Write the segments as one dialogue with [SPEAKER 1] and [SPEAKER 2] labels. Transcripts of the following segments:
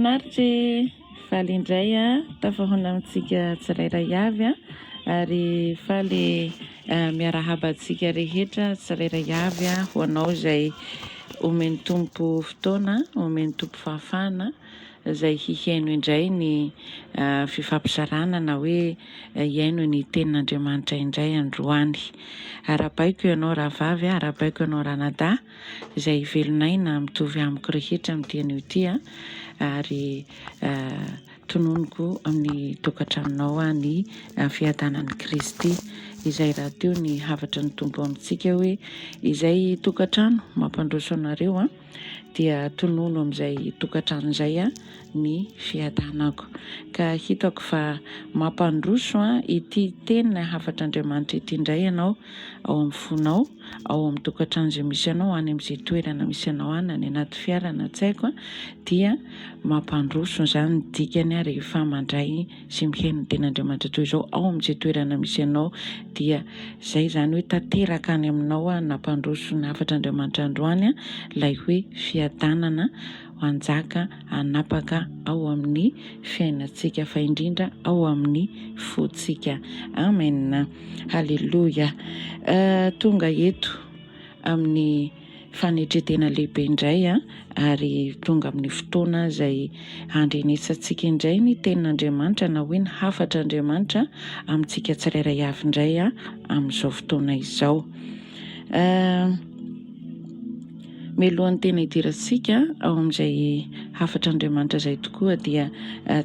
[SPEAKER 1] Mahafinaritra faly indray tafahona amintsika tsirairay avy ary faly miarahaba antsika rehetra tsirairay avy ho anao izay omeny tompo fotoana, omeny tompo fahafahana izay hihaino indray ny fifampizarana na hoe hihaino ny tenin'Andriamanitra indray androany. Arabaiko ianao rahavavy, arabaiko ianao ranadahy izay velonay na mitovy amiko rehetra amin'ity anio ity ary tononoko amin'ny tokantranonao ny fiadanan'i Kristy izay raha teo ny havatra ny tompo amintsika hoe izay tokantrano mampandroso anareo dia tonono amin'izay tokantrano izay ny fiadanako. Ka hitako fa mampandroso ity tena hafatr'Andriamanitra ity indray ianao ao amin'ny fonao, ao amin'ny tokantrano izay misy anao, any amin'izay toerana misy anao any anaty fiara na tsy haiko dia mampandroso izany ny dikany rehefa mandray sy mihaino ny tenin'Andriamanitra toy izao ao amin'izay toerana misy anao dia izay zany hoe tanteraka any aminao nampandroso ny hafatr'Andriamanitra androany ilay hoe fiadanana hanjaka hanapaka ao amin'ny fiainantsika fa indrindra ao amin'ny fontsika. Amen. Halleluja. Tonga eto amin'ny fanetretena lehibe indray ary tonga amin'ny fotoana izay handrenesantsika indray ny tenin'Andriamanitra na hoe ny hafatr'Andriamanitra amintsika tsirairay avy indray amin'izao fotoana izao. Mialohan'ny tena hidirantsika ao amin'izay hafatr'Andriamanitra izay tokoa dia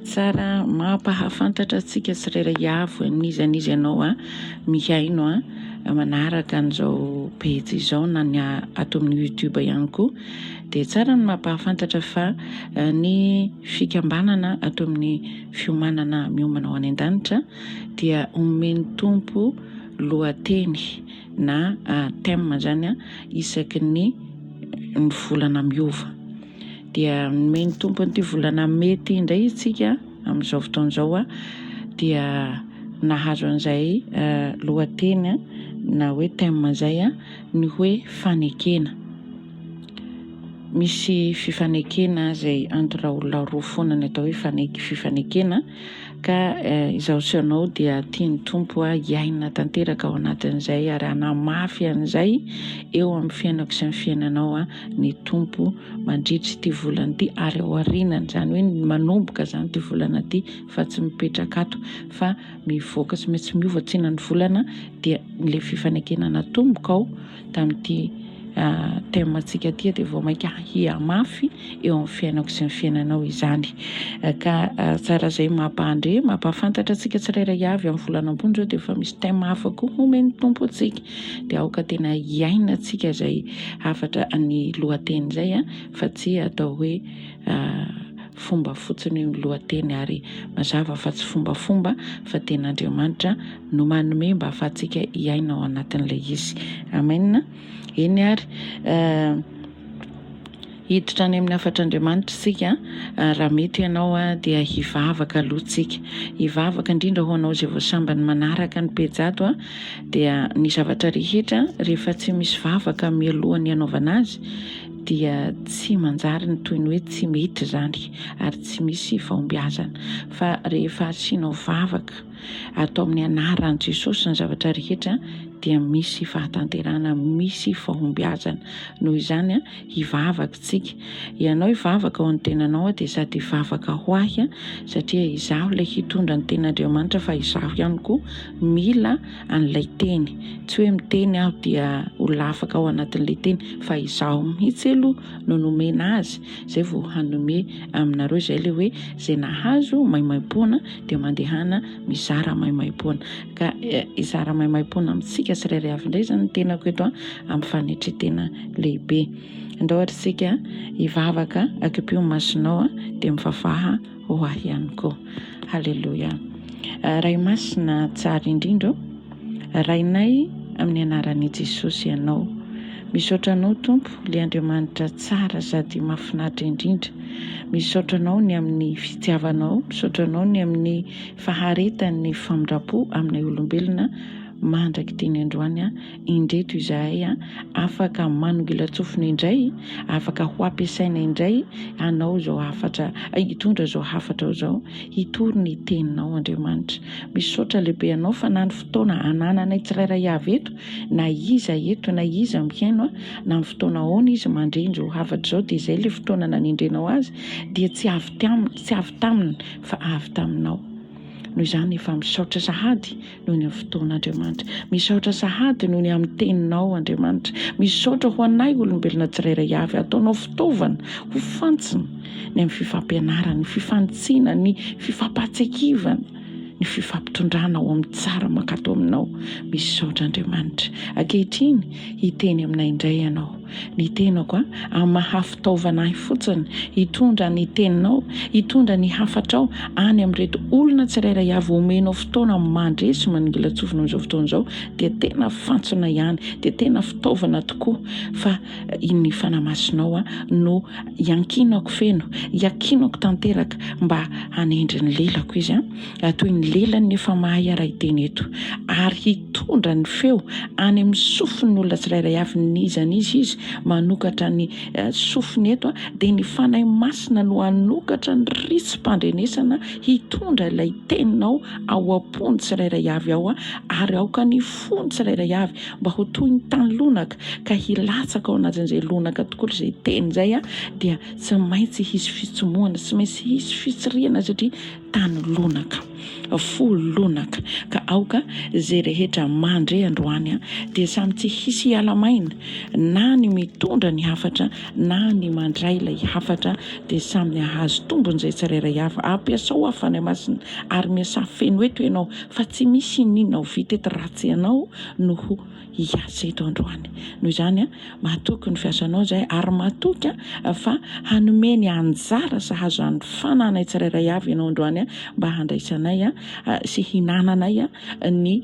[SPEAKER 1] tsara mampahafantatra antsika tsirairay avy nizanizy ianao mihaino manaraka an'izao pejy izao na ny ato amin'ny YouTube ihany koa dia tsara ny mampahafantatra fa ny fikambanana ato amin'ny fiomanana miomana ho any an-danitra dia omeny tompo lohateny na thème zany isaky ny volana miova dia omeny tompo an'ity volana mety indray isika amin'izao fotoana izao dia nahazo an'izay lohateny na hoe thème izay ny hoe fanekena. Misy fifanekena izay antora olona roa foana ny atao hoe fifanekena ka izaho sy ianao dia tiany tompo hiaina tanteraka ao anatin'izay ary hanamafy an'izay eo amin'ny fiainako sy ny fiainanao ny tompo mandritra ity volana ity ary ao aorianany izany hoe manomboka izany ity volana ity fa tsy mipetraka ato fa mivoaka sy maintsy miova tsina ny volana dia ilay fifanekena natomboka ao tamin'ity thème antsika ity dia vao mainka hiamafy eo amin'ny fiainako sy ny fiainanao izany ka tsara izay mampahafantatra antsika tsirairay avy amin'ny volanam-bony zao dia efa misy thème hafa koa omeny tompo antsika dia aoka tena hiaina antsika izay hafatra ny lohateny izay fa tsy atao hoe fomba fotsiny ny lohateny ary mazava fa tsy fombafomba fa tena Andriamanitra no manome mba ahafahantsika hiaina ao anatin'ilay izy. Amen. Eny ary hiditra any amin'ny hafatr'Andriamanitra isika raha mety ianao dia hivavaka aloha tsika, hivavaka indrindra ho anao izay voasambany manaraka ny pejato dia ny zavatra rehetra rehefa tsy misy vavaka mialohan'ny hanaovana azy dia tsy manjary ny toy ny hoe tsy mety izany ary tsy misy fahombiazana fa rehefa asianao vavaka atao amin'ny anaran'i Jesosy ny zavatra rehetra dia misy fahatanterana, misy fahombiazana. Noho izany hivavaka tsika. Ianao hivavaka ao amin'ny tenanao dia sady hivavaka ho ahy satria izaho ilay hitondra ny tenin'Andriamanitra fa izaho ihany koa mila an'ilay teny. Tsy hoe miteny aho dia olona afaka ao anatin'ilay teny fa izaho mihitsy aloha no nomena azy izay vao hanome aminareo izay ilay hoe izay nahazo maimaimpoana dia mandehana mizara maimaimpoana ka izara maimaimpoana amintsika tsirairay avy indray izany ny tenako eto amin'ny fanetretena lehibe. Ndao ohatra isika hivavaka akipio masonao dia mivavaha ho ahy ihany koa. Halleluja. Ray masina tsara indrindra rainay amin'ny anaran'i Jesosy ianao. Misaotra anao tompo ilay Andriamanitra tsara sady mahafinaritra indrindra. Misaotra anao ny amin'ny fitiavanao, misaotra anao ny amin'ny faharetany famindrapo amin'ny olombelona mandraky teny androany indreto izahay afaka manongila tsofina indray, afaka ho ampiasaina indray anao zao hafatra hitondra zao hafatra zao hitory ny teninao Andriamanitra. Misaotra lehibe anao fa nany fotoana anananay tsirairay avy eto na iza eto na iza mihaino na amin'ny fotoana ahoana izy mandrendro hafatra zao dia izay le fotoana nanindrenao azy dia tsy avy taminy fa avy taminao. Noho izany efa misaotra sahady noho ny amin'ny fotoana Andriamanitra, misaotra sahady noho ny amin'ny teninao Andriamanitra, misaotra ho anay olombelona tsirairay avy ataonao fitaovana ho fantsina ny amin'ny fifampianarana, ny fifantsiana, ny fifampatsekivana, ny fifampitondrana ao amin'ny tsara makato aminao. Misaotra Andriamanitra. Ankehitriny hiteny aminay indray ianao, ny tenako amin'ny mahafitaovana ahy fotsiny hitondra ny teninao, hitondra ny hafatrao any amin'ireto olona tsirairay avy omenao fotoana mandresy maningila tsofina amin'izao fotoana izao dia tena fantsona ihany, dia tena fitaovana tokoa fa ny fanamasinao no iankinako feno, iakinako tanteraka mba hanendry ny lelako izy toy ny lelany efa mahay ara hiteny eto, ary hitondra ny feo any amin'ny sofin'olona tsirairay avy nizana izy manokatra ny sofiny eto dia ny fanahy masina no hanokatra ny ritsym-pandrenesana hitondra ilay teninao ao am-pony tsirairay avy ao ary aoka ny fony tsirairay avy mba ho toy ny tany lonaka ka hilatsaka ao anatin'izay lonaka tokoa izay teny izay dia tsy maintsy hisy fitsomoana, tsy maintsy hisy fitsiriana satria tany lonaka, fo lonaka ka aoka izay rehetra mandre androany dia samy tsy hisy hiala-maina na ny mitondra ny hafatra na ny mandray ilay hafatra dia samy hahazo tombon'izay tsirairay avy ampiasao afany masina ary miasa feno eto ianao fa tsy misy ninona ho vita eto ratsy ianao no ho hiasa eto androany. Noho izany mahatoky ny fiasanao izay ary mahatoky fa hanome ny anjara sahazo any fananay tsirairay avy ianao androany mba handraisanay sy hinananay ny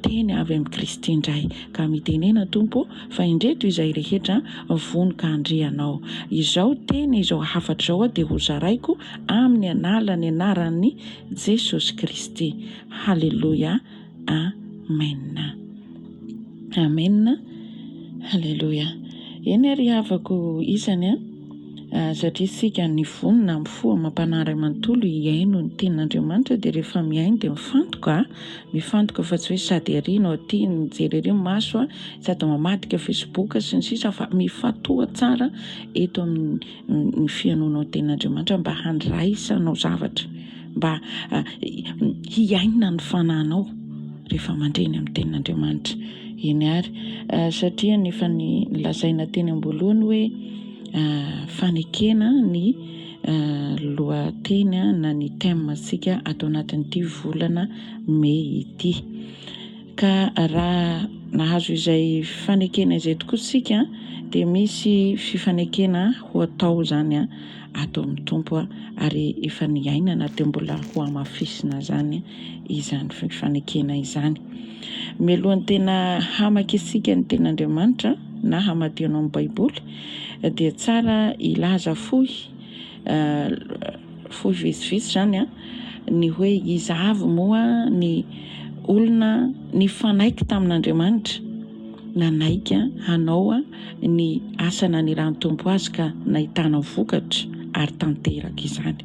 [SPEAKER 1] teny avy amin'ny Kristy indray. Ka mitenena Tompo fa indreto izay rehetra vonoka andrianao izao teny izao hafatra izao dia ho zaraiko amin'ny analany anaran'ny Jesosy Kristy. Halleluja. Amen. Amen. Halleluja. Eny ary havako isany satria sika ny vonona amin'ny foa mampanara manontolo hiaino ny tenin'Andriamanitra dia rehefa miaino dia mifantoka fa tsy hoe sady arianao aty mijery ery maso sady mamadika Facebook sy ny sisa fa mifatoa tsara eto amin'ny fianonao tenin'Andriamanitra mba handraisanao zavatra, mba hiaina ny fanahinao rehefa mandreny amin'ny tenin'Andriamanitra. Eny ary satria nefa ny lazaina teny am-boalohany hoe fanekena ny lohateny na ny temasika atao anatin'ity volana May ity. Ka raha nahazo izay fanekena izay tokoa sika dia misy fifanekena ho atao zany atao amin'ny Tompo ary efa niainana dia mbola ho amafisina zany izany fifanekena izany. Mialohan'ny tena hamaka isika ny ten'Andriamanitra na hamadio amin'ny Baiboly dia tsara ilaza fohy vitsivitsy zany ny hoe iza avy moa ny olona ny fanaiky tamin'Andriamanitra nanaika hanao ny asa nanirahany Tompo azy ka nahitana vokatra ary tanteraka izany.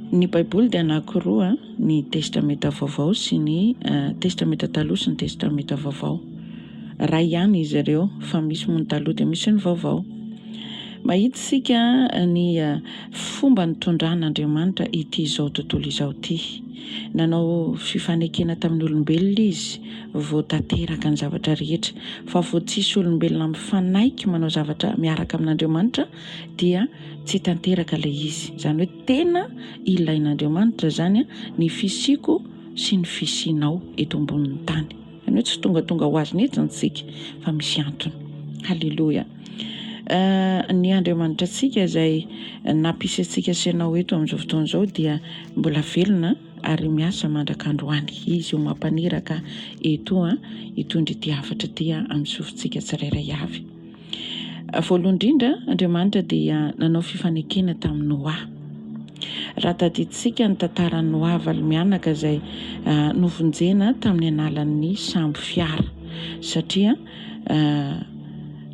[SPEAKER 1] Ny Baiboly dia anankiroa, ny testamenta vaovao sy ny testamenta taloha sy ny testamenta vaovao. Ray ihany izy ireo fa misy moa ny taloha dia misy ny vaovao. Mahita sika ny fomba nitondran'Andriamanitra ity izao tontolo izao ity. Nanao fifanekena tamin'ny olombelona izy vao tanteraka ny zavatra rehetra, fa vao tsisy olombelona mifanaiky manao zavatra miaraka amin'Andriamanitra dia tsy tanteraka ilay izy. Izany hoe tena ilain'Andriamanitra zany ny fisiko sy ny fisinao eto ambonin'ny tany. Izany hoe tsy tonga ho azy netsy sika fa misy antony. Halleluja. Ny Andriamanitra antsika izay nampisy antsika sy ianao eto amin'izao fotoana izao dia mbola velona ary miasa mandrak'androany. Izy ho mampaniraka eto hitondra ity hafatra ity amin'ny sofintsika tsirairay avy. Voalohany indrindra Andriamanitra dia nanao fifanekena tamin'ny Noa. Raha tadiditsika ny tantaran'ny Noa valy-mianaka izay novonjena tamin'ny analan'ny sambo fiara satria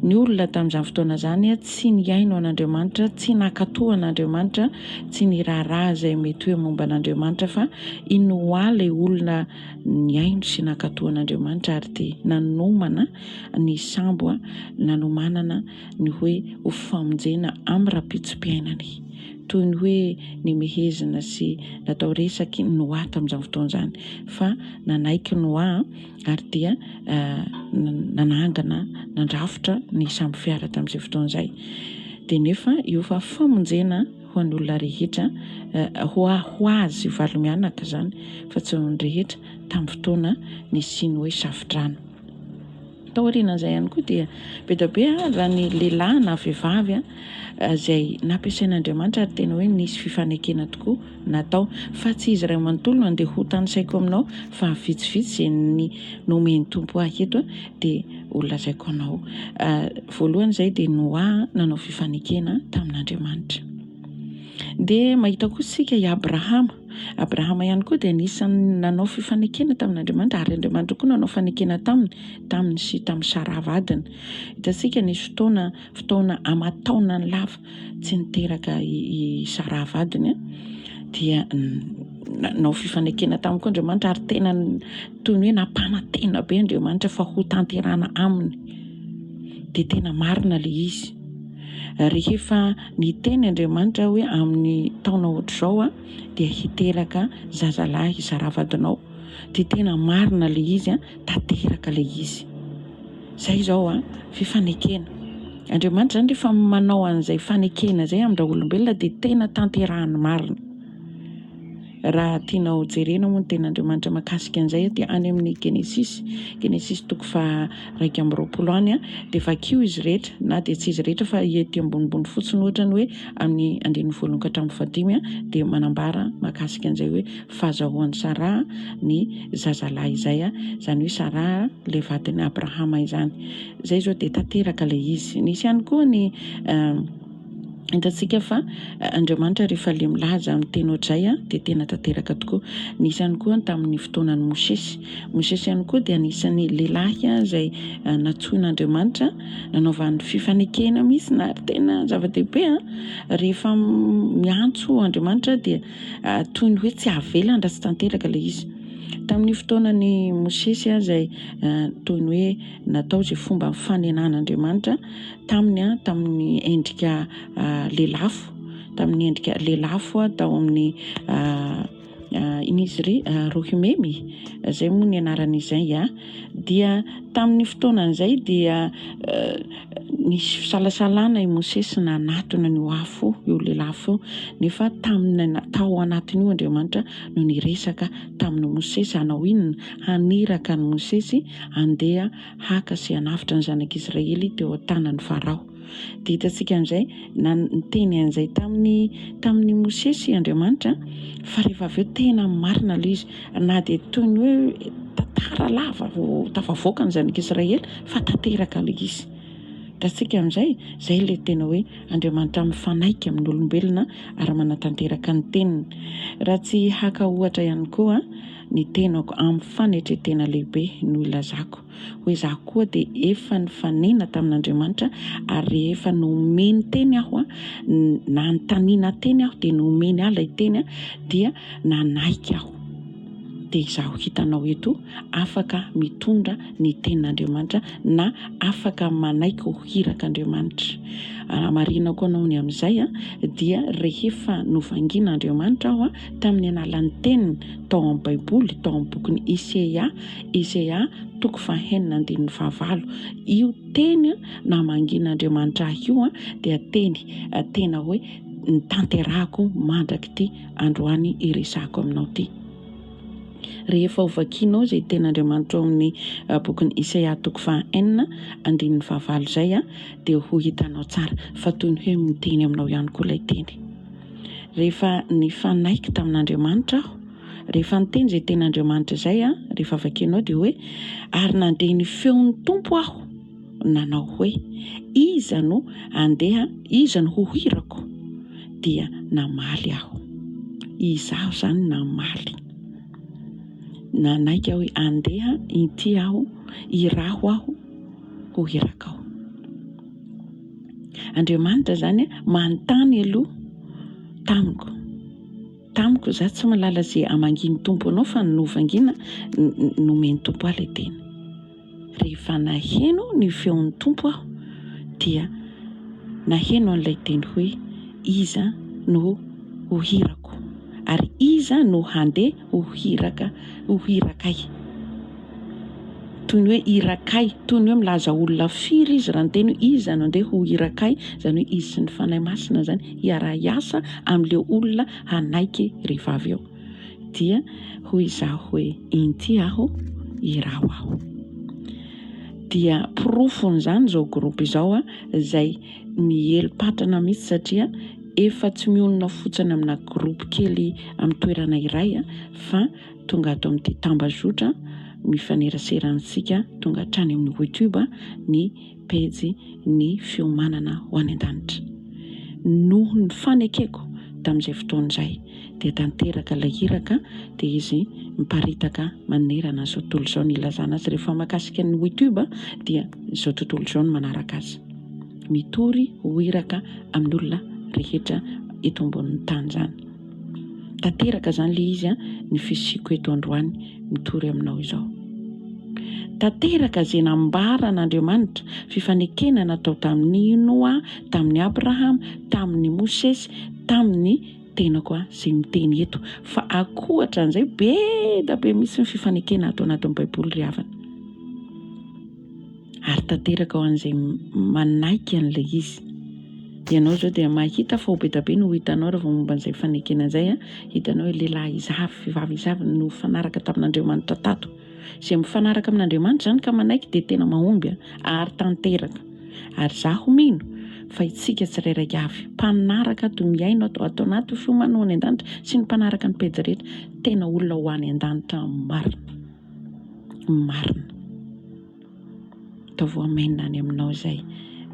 [SPEAKER 1] ny olona tamin'izany fotoana izany tsy niaino an'Andriamanitra, tsy nankatoa an'Andriamanitra, tsy niraharaha izay mety hoe momba an'Andriamanitra fa i Noa ilay olona niaino sy nankatoa an'Andriamanitra ary dia nanomana ny sambo nanomanana ny hoe ho famonjena amin'ny rahampitsom-piainany. Toy ny hoe nimehezina sy natao resaky Noa tamin'izany fotoana izany fa nanaiky Noa ary dia nanangana nandrafitra ny sambo fiara tamin'izay fotoana izay. Dia nefa io fa famonjena ho an'ny olona rehetra, ho azy valy-mianaka izany fa tsy ho an'ny rehetra tamin'ny fotoana nisy ny hoe safodrano. Taorian'izay ihany koa dia be dia be raha ny lehilahy na vehivavy izay nampiasain'Andriamanitra ary tena hoe nisy fifanekena tokoa natao fa tsy izy iray manontolo no andeha ho tanisaiko aminao fa vitsivitsy izay ny nomeny tompo ahy eto dia ho lazaiko anao. Voalohany izay dia Noa nanao fifanekena tamin'Andriamanitra. Dia mahita koa isika i Abrahama ihany koa dia anisan'ny nanao fifanekena tamin'Andriamanitra ary Andriamanitra koa nanao fanekena taminy sy tamin'ny Sara vadiny. Hitantsika nisy fotoana amataonany lava tsy niteraka i Sara vadiny dia nanao fifanekena taminy koa Andriamanitra ary tena toy ny hoe nampanantena be Andriamanitra fa ho tanterana aminy dia tena marina ilay izy. Rehefa niteny Andriamanitra hoe amin'ny taona ohatr'izao dia hiteraka zazalahy Sara vadinao dia tena marina ilay izy tanteraka ilay izy. Izay izao fifanekena. Andriamanitra zany rehefa manao an'izay fanekena izay amin'ny olombelona dia tena tanterahany marina. Raha tianao jerena moa ny ten'Andriamanitra mahakasika an'izay dia any amin'ny Genesis toko 2:20 any dia vakio izy rehetra na dia tsy izy rehetra fa ety ambonimbony fotsiny ohatra ny hoe amin'ny 1:15 dia manambara mahakasika an'izay hoe fahazahoan'ny Sara ny zazalahy izay izany hoe Sara ilay vadiny Abrahama izany. Izay izao dia tanteraka ilay izy. Nisy ihany koa ny hitantsika fa Andriamanitra rehefa ilay milaza amin'ny teny ohatr'izay dia tena tanteraka tokoa. Nisy ihany koa tamin'ny fotoanan'i Mosesy ihany koa dia anisan'ny lehilahy izay natsoin'Andriamanitra nanaovany fifanekena mihitsy na tena zava-dehibe rehefa miantso Andriamanitra dia toy ny hoe tsy havelany raha tsy tanteraka ilay izy. Tamin'ny fotoanan'ny Mosesy izay toy ny hoe natao izay fomba fanenahan'Andriamanitra tamin'ny endrika lelafo tao amin'ny inizy rohimemy izay moa ny anaran'izay dia tamin'ny fotoanan'izay dia nisy fisalasalana i Mosesy nanatona ny afo io lelafo nefa tao anatin'io Andriamanitra no niresaka tamin'ny Mosesy hanao inona haniraka ny Mosesy andeha haka sy hanafitra ny zanak'Israely teo an-tanan'ny Farao. Dia hitantsika an'izay niteny an'izay tamin'ny Mosesy Andriamanitra fa rehefa avy eo tena marina ilay izy na dia toy ny hoe tantara lava tafavoaka ny zanak'Israely fa tanteraka ilay izy. Hitantsika amin'izay izay ilay tena hoe Andriamanitra mifanaiky amin'ny olombelona ary manatanteraka ny teniny. Raha tsy haka ohatra ihany koa ny tenako amin'ny fanetrentena lehibe no ilazako hoe izaho koa dia efa nifanena tamin'Andriamanitra ary efa nomeny teny aho na notaniana teny aho dia nomeny aho ilay teny dia nanaiky aho. Dia izaho hitanao eto afaka mitondra ny tenin'Andriamanitra na afaka manaiky ho hirak'Andriamanitra. Marina koa anao ny amin'izay dia rehefa novangin'Andriamanitra aho tamin'ny alalan'ny teniny tao amin'ny Baiboly tao amin'ny bokin'ny Iseia toko 4:9-10 io teny namangin'Andriamanitra io dia tena hoe nitanterahako mandraka ity androany iresahako aminao ity. Rehefa ho vakianao izay ten'Andriamanitra ao amin'ny bokin'ny Iseia toko 4:9-10 izay dia ho hitanao tsara fa toy ny hoe miteny aminao ihany koa ilay teny. Rehefa nifanaiky tamin'Andriamanitra aho, rehefa niteny izay ten'Andriamanitra izay rehefa vakianao dia hoe ary nandeha ny feon'ny tompo aho nanao hoe iza no ho hirako dia namaly aho. izaho zany namaly, nanaiky aho hoe andeha inty aho, iraho aho ho hiraka aho. Andriamanitra zany manontany aloha tamiko za tsy malala zay amanginy tompo anao fa novangina nomeny tompo aho ilay teny. Rehefa naheno ny feon'ny tompo aho dia naheno an'ilay teny hoe iza no ho hirako ary iza no handeha ho hirakay. Toy ny hoe hirakay, toy ny hoe milaza olona firy izy raha ny teny hoe iza no handeha ho hirakay, zany hoe izy sy ny fanahy masina zany hiara-iasa amin'ilay olona hanaiky rehefa avy eo. Dia hoy izaho hoe inty aho, iraho aho. Dia porofon'izany izao groupe izao izay mihelipatana mihitsy satria efa tsy mionona fotsiny amina groupe kely amin'ny toerana iray fa tonga ato amin'ity tambazotra mifanerasera amintsika tonga hatrany amin'ny YouTube ny pejy ny fiomanana ho any an-danitra. Noho ny fanekeko tamin'izay fotoan'izay dia tanteraka ilay hiraka dia izy miparitaka manerana izao tontolo izao ny ilazana azy. Rehefa makasika ny YouTube dia izao tontolo izao no manaraka azy, mitory ho hiraka amin'ny olona rehetra eto ambonin'ny tany zany. Tanteraka zany ilay izy ny fisiko eto androany mitory aminao izao. Tanteraka izay nambaran'Andriamanitra fifanekena natao tamin'ny Noa, tamin'ny Abraham, tamin'ny Mosesy, tamin'ny tenako izay miteny eto. Fa akoatra an'izay be da be misy ny fifanekena atao anatin'ny baiboly ry havana. Ary tanteraka ho an'izay manaiky an'ilay izy. Ianao zao dia mahita fa ho be da be no hitanao rehefa momba an'izay fanekena izay hitanao hoe lehilahy izavy, vehivavy izavy no fanaraka tamin'Andriamanitra tato. Izay mifanaraka amin'Andriamanitra zany ka manaiky dia tena mahomby ary tanteraka. Ary zaho mino fa itsika tsirairay avy mpanaraka to miaino atao anaty fiomana ho any an-danitra sy ny mpanaraka ny pejy rehetra tena olona ho any an-danitra marina. Ataovy amen any aminao izay.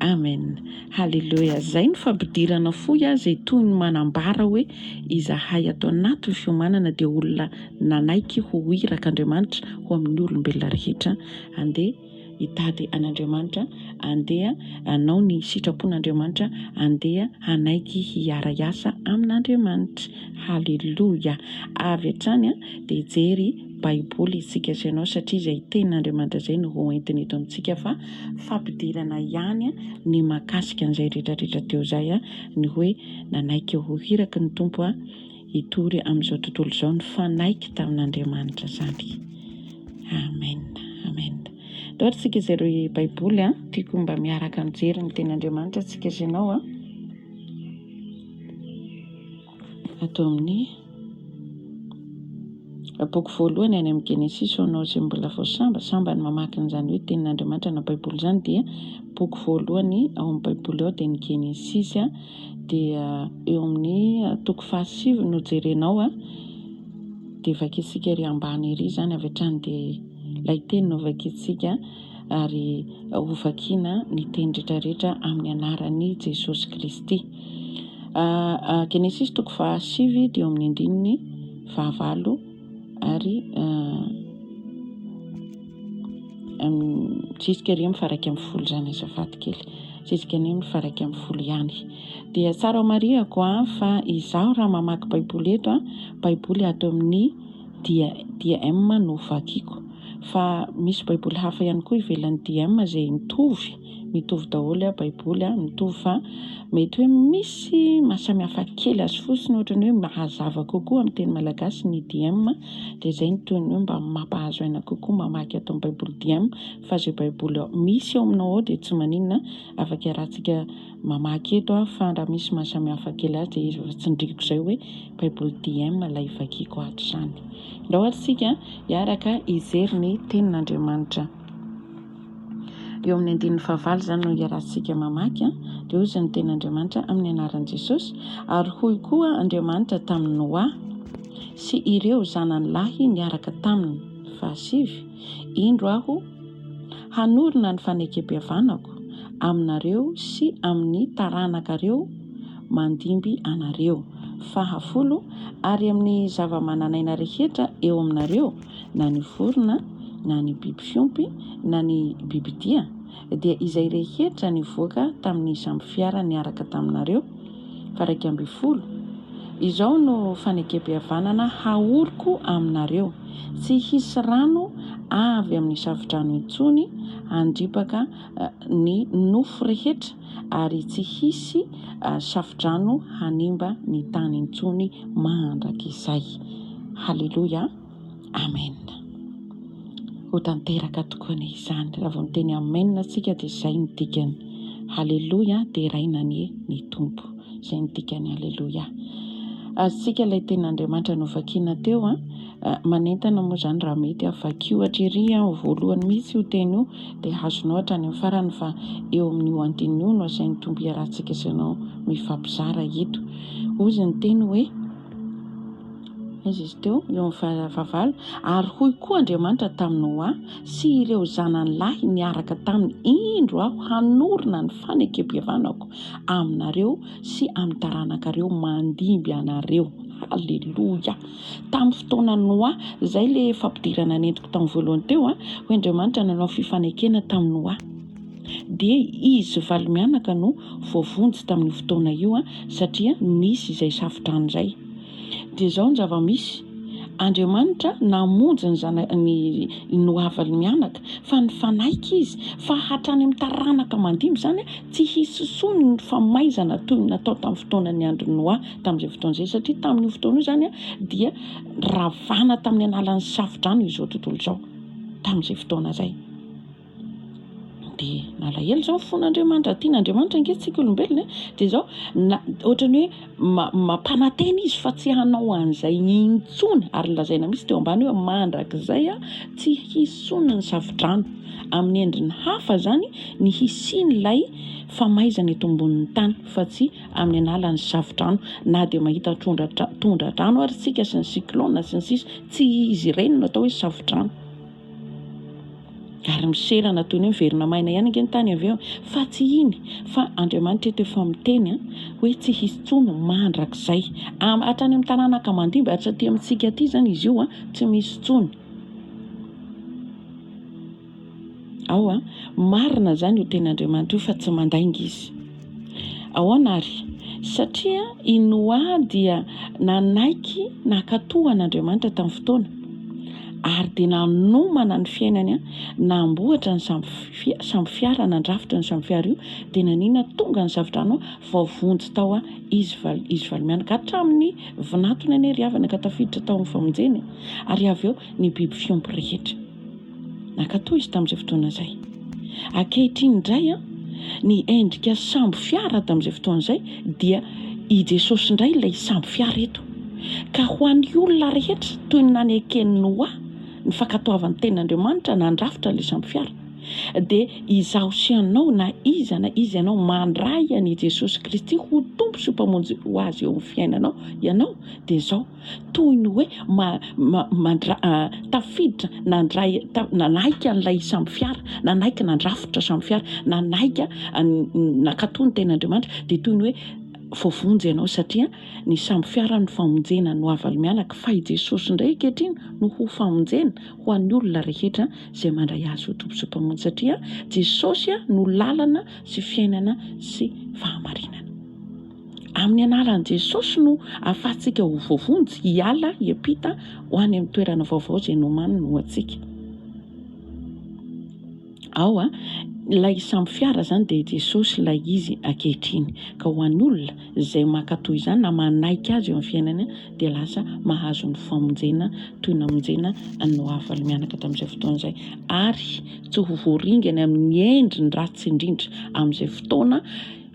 [SPEAKER 1] Amen. Halleluja. Zay ny fampidirana foy izay toy ny manambara hoe izahay atao anaty fiomanana dia olona nanaiky ho hiraka Andriamanitra ho amin'ny olombelona rehetra. Andeha hitady an'Andriamanitra, andeha anao ny sitrapon'Andriamanitra, andeha hanaiky hiara-iasa amin'Andriamanitra. Halleluja. Avy hatrany dia jery baiboly isika sy ianao satria izay tenin'Andriamanitra izay no ho entiny eto amintsika fa fampidirana ihany ny mahakasika an'izay rehetrarehetra teo izay ny hoe nanaiky ho hiraka ny tompo hitory amin'izao tontolo izao ny fanaiky tamin'Andriamanitra zany. Amen. Amen. Ohatra tsika izay ireo baiboly tiako mba miaraka mijery ny tenin'Andriamanitra tsika sy ianao atao amin'ny boky voalohany any amin'ny Genesis ho anao izay mbola vao samba ny mamaky an'izany hoe tenin'Andriamanitra na baiboly zany dia boky voalohany ao amin'ny baiboly ao dia ny Genesis dia eo amin'ny toko 7 no jerenao dia vakintsika ery ambany ery zany avy hatrany dia ilay teny no vakintsika ary ho vakiana ny teny rehetrarehetra amin'ny anaran'i Jesosy Kristy. Genesis toko 7 dia eo amin'ny andininy 9 ary jusqu'à ery mifaraka amin'ny 10 zany azafady kely, jusqu'à ny mifaraka amin'ny 10 ihany. Dia tsara mariako fa izaho raha mamaky baiboly eto baiboly ato amin'ny DM no vakiako, fa misy baiboly hafa ihany koa ivelan'ny DM izay mitovy daholo baiboly mitovy fa mety hoe misy mahasamihafa kely azy fotsiny ohatrany hoe mahazava kokoa amin'ny teny malagasy ny DM dia izay ny toy ny hoe mba mampahazo aina kokoa mamaky ato amin'ny baiboly DM fa izay baiboly misy ao aminao ao dia tsy maninona afaka rahantsika mamaky eto fa raha misy mahasamihafa kely azy dia izy tsindriko izay hoe baiboly DM ilay vakiako ato izany. Raha ohatra tsika hiaraka ijery ny tenin'Andriamanitra eo amin'ny andininy 9 zany no iarahantsika mamaky dia hoy ny tenin'Andriamanitra amin'ny anaran'i Jesosy. Ary hoy koa Andriamanitra tamin'ny Noa sy ireo zanany lahy niaraka taminy 7 indro aho hanorina ny fanekem-pihavanako aminareo sy amin'ny taranakareo mandimby anareo. 10 ary amin'ny zava-mananaina rehetra eo aminareo, na ny vorona, na ny biby fiompy, na ny bibidia, dia izay rehetra nivoaka tamin'ny samby fiara niaraka taminareo, 12. Izao no fanekempihavanana haoriko aminareo, tsy hisy rano avy amin'ny savidrano intsony handripaka ny nofo rehetra, ary tsy hisy savidrano hanimba ny tany intsony mandrakizay. Halleluja, amen. Ho tanteraka tokoa ny izany. Raha vao miteny amen tsika dia izay ny dikany. Halleluja, dia rainany ny tompo. Izay ny dikany. Halleluja. Azitsika ilay tenin'Andriamanitra no vakiana teo manentana moa izany raha mety avakio hatrery voalohany mihitsy io teny io dia azonao hatrany amin'ny farany, fa eo amin'io andininy io no asain'ny tompo iarahantsika isanao mifampizara eto. Ozy ny teny hoe izy teo eo amin'ny fahavalo, ary hoy koa Andriamanitra tamin'ny Noa sy ireo zanany lahy niaraka taminy, indro aho hanorina ny fanekempihavanako aminareo sy amin'ny taranakareo mandimby anareo. Halleluja. Tamin'ny fotoana Noa, izay le fampidirana nentiko tamin'ny voalohany teo hoe Andriamanitra nanao fifanekena tamin'ny Noa, dia izy valy mianaka no voavonjy tamin'ny fotoana io satria nisy izay savidrano izay. Dia izao ny zava-misy, Andriamanitra namonjy ny Noa valy mianaka, fa nifanaiky izy, fa hatrany amin'ny taranaka mandimby zany tsy hisy sony ny famaizana toy ny natao tamin'ny fotoana ny andro Noa tamin'izay fotoana izay, satria tamin'io fotoana io zany dia ravana tamin'ny analan'ny savidrano izao tontolo izao tamin'izay fotoana izay. Dia nalahelo izao fon'Andriamanitra, tian'Andriamanitra ankehitritsika olombelona, dia izao ohatrany hoe mampanantena izy fa tsy hanao an'izay intsony, ary lazaina misy teo ambany hoe mandrakizay tsy hisony ny savidrano amin'ny endriny hafa zany ny hisian'ilay famaizana eto ambonin'ny tany, fa tsy amin'ny analan'ny savidrano, na dia mahita tondra-drano ary tsika sy ny cyclone sy ny sisa, tsy izy ireny no atao hoe savidrano. Ary miserana toy ny verina maina ihany ange ny tany avy eo, fa tsy iny, fa Andriamanitra eto efa miteny hoe tsy hisy tsony mandrakizay hatrany amin'ny taranaka mandimby, ary satria amintsika aty zany izy io tsy misy tsony. Ao marina zany io tenin'Andriamanitra io, fa tsy mandainga izy. Ahoana ary? Satria i Noa dia nanaiky nakatohan'Andriamanitra tamin'ny fotoana, ary dia nanomana ny fiainany, namboatra ny samby fiara, nandrafitra ny samby fiara io, dia nanina tonga ny savidrano voavonjy tao izy valy mianaka hatramin'ny vinatony ane ry havana ka tafiditra tao amin'ny famonjeny, ary avy eo ny biby fiompy rehetra nakatoa izy tamin'izay fotoana izay. Ankehitriny indray ny endrika samby fiara tamin'izay fotoana izay dia i Jesosy indray ilay samby fiara eto, ka ho an'ny olona rehetra toy ny nanekeny Noa ny fankatoavan'ny tenin'Andriamanitra nandrafitra ilay samby fiara, dia izaho sy ianao na iza ianao mandray an'i Jesosy Kristy ho tompo sy mpamonjy ho azy eo amin'ny fiainanao ianao, dia izao toy ny hoe tafiditra nanaiky an'ilay samby fiara, nanaiky nandrafitra samby fiara, nanaiky nakatoa ny tenin'Andriamanitra, dia toy ny hoe voavonjy ianao, satria ny samby fiara ny famonjena no avaly mianaka, fa i Jesosy indray ankehitriny no ho famonjena ho an'ny olona rehetra izay mandray azy ho tompo sy mpamonjy, satria Jesosy no lalana sy fiainana sy fahamarinana. Amin'ny anaran'i Jesosy no ahafahantsika ho voavonjy, hiala, hiampita ho any amin'ny toerana vaovao izay nomaniny ho antsika. Ao ilay samby fiara zany dia Jesosy ilay izy ankehitriny, ka ho an'ny olona izay mankatoy izany na manaiky azy eo amin'ny fiainana dia lasa mahazo ny famonjena toy ny namonjena Noa valy mianaka tamin'izay fotoana izay, ary tsy ho voaringana amin'ny endriny ratsy indrindra amin'izay fotoana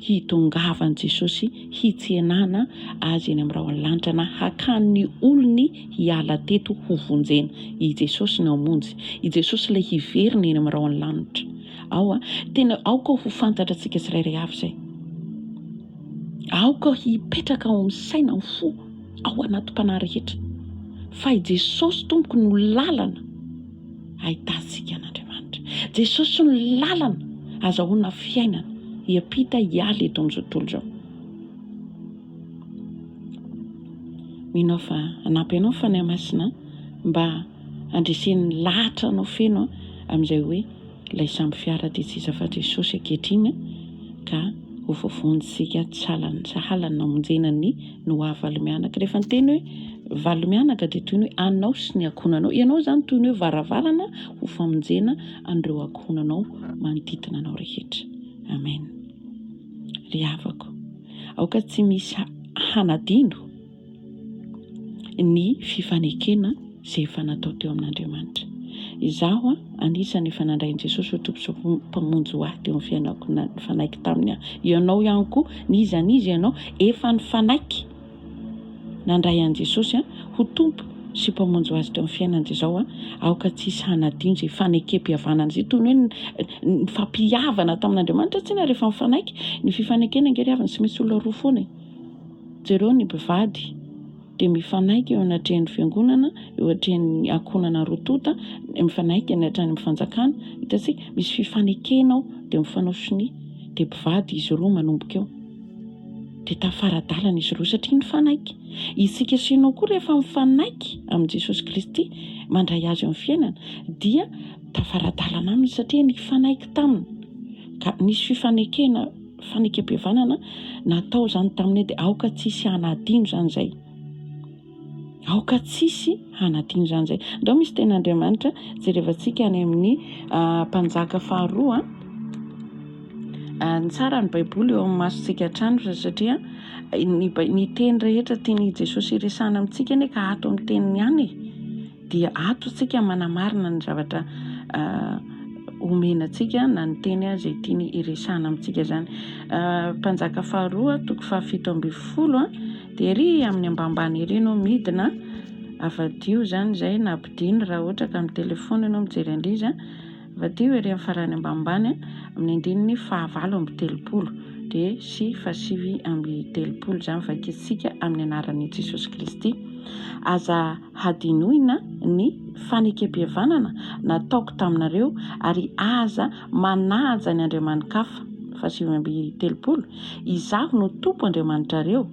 [SPEAKER 1] hitongavan'i Jesosy hitsenana azy eny amin'ny rahona lanitra, na hakan'ny olony hiala teto ho vonjena. I Jesosy no hamonjy, i Jesosy ilay hiverina eny amin'ny rahona lanitra. Tena aoka ho fantatra antsika tsirairay avy izay, aoka hipetraka ao amin'ny saina ny fo ao anatim-panahy rehetra, fa i Jesosy tompoko no lalana ahitantsika an'Andriamanitra. Jesosy no lalana azahoana fiainana hiampita hiala eto amin'izao tontolo izao. minao fa anampy anao fa ny masina mba andresen'ny lahatra anao feno amin'izay hoe ilay samby fiara dia tsy iza fa Jesosy ankehitriny ka ho vovontsika sahalany namonjenany no avalo-mianaka. Rehefa ny teny hoe valo-mianaka dia toy ny hoe anao sy ny ankohonanao. Ianao izany toy ny hoe varavarana ho famonjena an'ireo ankohonanao manodidina anao rehetra. Amen. Ry havako, aoka tsy misy hanadino ny fifanekena izay efa natao teo amin'Andriamanitra. Izaho anisany efa nandrain'i Jesosy ho tompo sy mpamonjy ho ahy teo amin'ny fiainako nifanaiky taminy. Ianao ihany koa niza ianao efa nifanaiky nandray an'i Jesosy ho tompo sy mpamonjy ho azy teo amin'ny fiainana. Dia izao aoka tsisy hanadino izay fanekem-pihavanana izay toy ny hoe ny fampihavana tamin'Andriamanitra. Tsy na rehefa mifanaiky ny fifanekena angery havana sy misy olona roa foana. Jereo ny mpivady dia mifanaiky eo anatrehan'ny fiangonana, eo atrehan'ny ankohonana rotota, mifanaiky eny atrehan'ny mifanjakana. Hitantsika misy fifanekena ao dia mifanao siny dia mpivady izy roa manomboka eo. Dia tafaradalana izy roa satria mifanaiky. Isika sy ianao koa rehefa mifanaiky amin'i Jesosy Kristy mandray azy eo amin'ny fiainana dia tafaradalana aminy satria nifanaiky taminy. Ka nisy fifanekena fanekem-pihavanana natao izany taminy dia aoka tsisy hanadino izany izay. Aoka tsisy hanadino izany izay. Ndao misy ten'Andriamanitra jerevantsika any amin'ny mpanjaka faharoa. Ny tsara ny Baiboly eo amin'ny masontsika hatrany satria ny teny rehetra teny Jesosy iresahana amintsika anie ka ato amin'ny teniny ihany dia ato isika manamarina ny zavatra omenantsika na ny teny izay tiany iresahana amintsika izany. Mpanjaka faharoa 7:20 dia ery amin'ny ambambany ery ianao midina avadio izany izay na ampidino raha ohatra ka amin'ny telefona ianao mijery an'izy. Avadio ery amin'ny farany ambambany amin'ny andininy 9:30 dia sy 9:30 izany vakitsika amin'ny anaran'i Jesosy Kristy. Aza hadinoina ny fanekem-pihavanana nataoko taminareo ary aza manaja ny andriamanikafa 9:30 izaho no tompo andriamanitrareo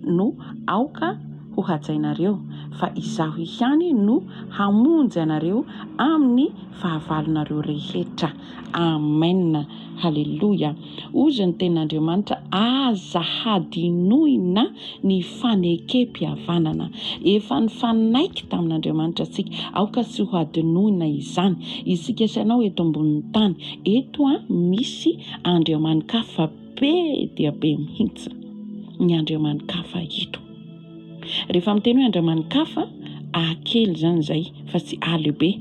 [SPEAKER 1] no aoka ho hajainareo fa izaho ihany no hamonjy anareo amin'ny fahavalonareo rehetra. Amen. Halleluja. Ozy ny ten'Andriamanitra aza hadinoina ny fanekem-pihavanana. Efa nifanaiky tamin'Andriamanitra tsika, aoka tsy ho hadinoina izany. Isika sy ianao eto ambonin'ny tany eto misy andriamanikafa be dia be mihitsy. Ny andriamanikafa eto. Rehefa miteny hoe andriamanikafa akely izany izay fa tsy alehibe.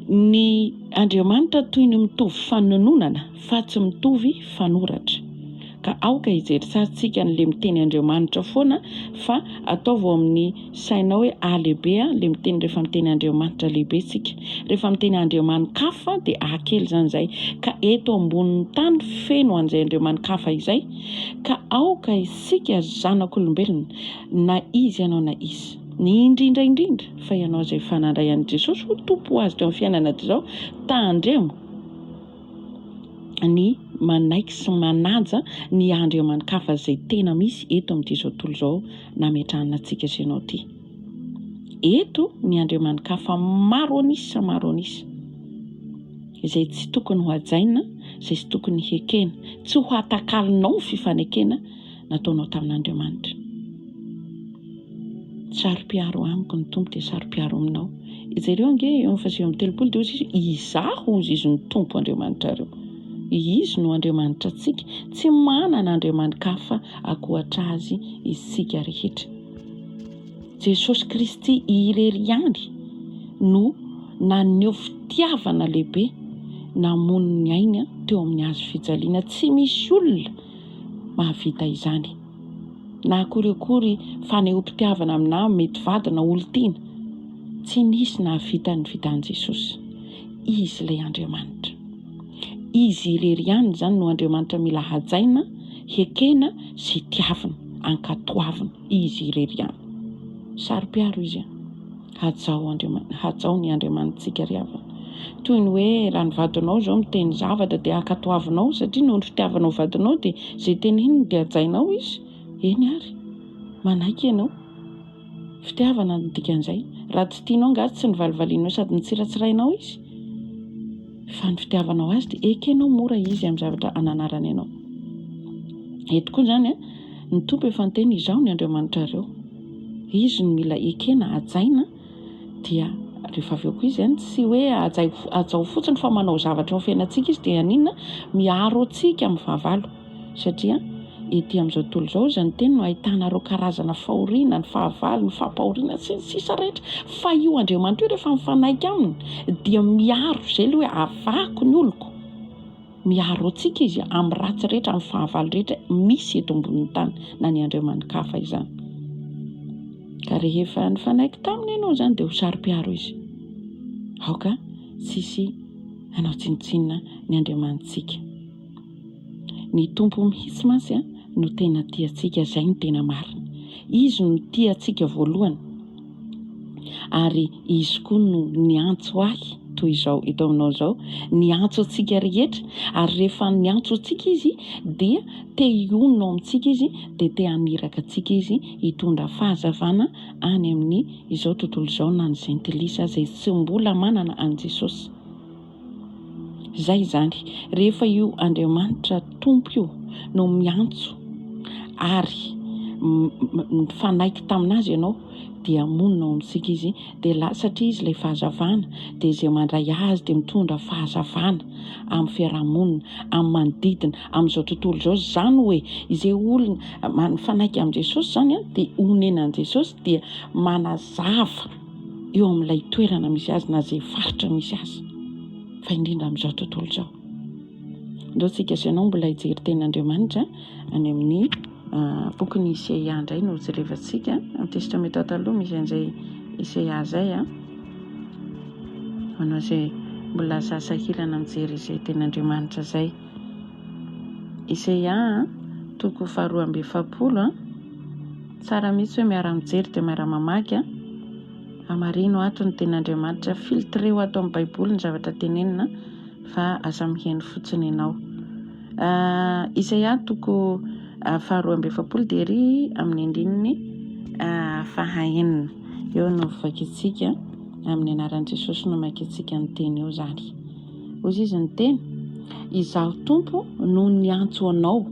[SPEAKER 1] Ny andriamanitra toy ny mitovy fanononana fa tsy mitovy fanoratra. Ka aoka hijery sarintsika n'le miteny andriamanitra foana fa ataovy amin'ny sainao hoe alehibe le miteny rehefa miteny andriamanitra lehibe tsika. Rehefa miteny andriamanikafa dia akely izany izay. Ka eto ambonin'ny tany feno an'izay andriamanikafa izay ka aoka isika zanak'olombelona na izy ianao na izy. Ny indrindra fa ianao izay fanandray an'i Jesosy ho tompo azy teo amin'ny fiainana izao tandremo ny manaiky sy manaja ny andriamanikafa izay tena misy eto amin'ity izao tontolo izao nametrahana antsika sy ianao ity. Eto ny andriamanikafa maro anisa izay tsy tokony ho hajaina, izay tsy tokony hekena, tsy ho atakalinao fifanekena nataonao tamin'Andriamanitra. Saro-piaro amiko ny tompo dia saro-piaro aminao. Ijereo ange eo amin'ny 9:30 dia ozy izaho ozy izy ny tompo andriamanitrareo. Izy no andriamanitra antsika, tsy manana andriamanikafa ankoatra azy isika rehetra. Jesosy Kristy irery ihany no naneho fitiavana lehibe namono ny ainy teo amin'ny hazo fijaliana. Tsy misy olona mahavita izany. Na akory fanehom-pitiavana amina mety vady na olon-tiana tsy nisy nahavita ny vitan'i Jesosy. Izy ilay andriamanitra. Izy irery ihany izany no andriamanitra mila hajaina, hekena sy tiavina, ankatoavina. Izy irery ihany. Saro-piaro izy. Hajao ny andriamanitsika ry havana. Toy ny hoe raha ny vadinao izao miteny zavatra dia ankatoavinao satria noho ny fitiavanao vadinao dia izay teneniny dia hajainao izy. Eny ary, manaiky ianao fitiavana ny dikan'izay. Raha tsy tianao angazy tsy nivalivalianao sady nitsiratsirainao izy fa ny fitiavanao azy dia ekenao mora izy amin'ny zavatra ananarany ianao. Eto koa izany ny tompo efa niteny izao ny Andriamanitra ireo, izy no mila ekena hajaina dia rehefa avy eo koa izy tsy hoe ajao fotsiny fa manao zavatra ao fiainantsika izy dia aninona miaro antsika amin'ny fahavalo, satria ety amin'izao tontolo izao izany teny no ahitana ireo karazana fahoriana, ny fahavalo, ny fampahoriana sy ny sisa rehetra, fa io Andriamanitra io rehefa mifanaiky aminy dia miaro izay ilay hoe avako ny oloko, miaro antsika izy amin'ny ratsy rehetra, amin'ny fahavalo rehetra misy eto ambonin'ny tany na ny andriamanikafa izany. Ka rehefa nifanaiky taminy ianao izany dia ho saro-piaro izy. Aoka tsisy anao tsinotsinona ny Andriamanitsika. Ny tompo mihitsy mantsy no tena tiantsika, izay no tena marina. Izy no tiantsika voalohany ary izy koa no niantso ahy toy izao eto aminao izao, niantso antsika rehetra ary rehefa niantso antsika izy dia te hionona amintsika izy dia te haniraka antsika izy hitondra fahazavana any amin'ny izao tontolo izao na ny zentilisa izay tsy mbola manana an' Jesosy. Zay izany, rehefa io Andriamanitra tompo io no miantso ary mifanaiky taminazy ianao dia monina ao amintsika izy dia satria izy ilay fahazavana dia izay mandray azy dia mitondra fahazavana amin'ny fiarahamonina, amin'ny manodidina amin'izao tontolo izao. Izany hoe izay olona mifanaiky amin'i Jesosy izany dia onenan'i Jesosy dia manazava eo amin'ilay toerana misy azy na izay faritra misy azy, fa indrindra amin'izao tontolo izao. Ndao tsika sy ianao mbola hijery tenin'Andriamanitra any amin'ny bokin'ny Isaia indray no jerevantsika amin'ny testamenta taloha misy an'izay Isaia izay manao izay mbola sasahilana mijery izay tenin'Andriamanitra izay. Isaia 2:7 tsara mihitsy hoe miara mijery dia miara mamaky hamarino ato ny tenin'Andriamanitra, filtreo ato amin'ny baiboly ny zavatra tenenina fa aza miheno fotsiny ianao. Isaia 2:7 dia ry amin'ny andininy 9 eo no vakintsika amin'ny anaran'i Jesosy no makintsika ny teny eo izany. Hoy izy ny teny: izaho tompo no niantso anao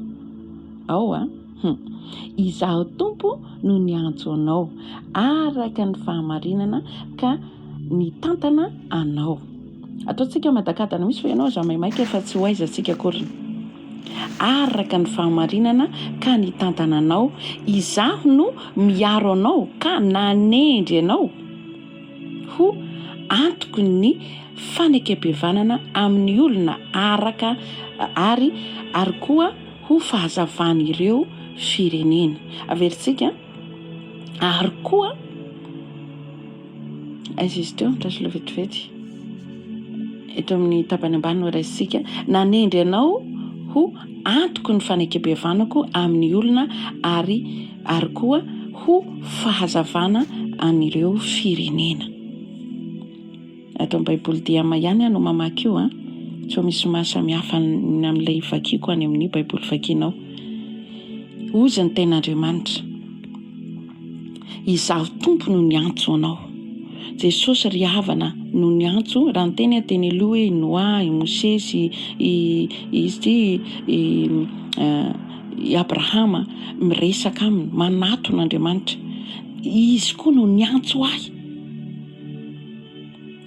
[SPEAKER 1] izaho tompo no niantso anao araka ny fahamarinana ka nitantana anao. Ataontsika madakadana misy fa ianao aza maimaika fa tsy ho aizantsika akory. Araka ny fahamarinana ka nitantana anao, izaho no miaro anao ka nanendry anao ho antoko ny fanekem-pihavanana amin'ny olona araka ary koa ho fahazavan'ireo firenena. Averintsika ary koa aiza izy teo ndrasolo vetivety eto amin'ny tapany ambany no raisitsika: nanendry anao ho antoko ny fanekem-pihavanako amin'ny olona ary koa ho fahazavana an'ireo firenena. Ato amin'ny baiboly diama ihany no mamaky io so misy mahasamihafa amin'ilay vakiako any amin'ny baiboly vakianao. Ozy ny tenin'Andriamanitra: izaho tompo no niantso anao. Jesosy ry havana no niantso, raha ny teny teny aloha hoe Noa, i Mosesy, i Abrahama miresaka aminy, manaton'Andriamanitra. Izy koa no niantso ahy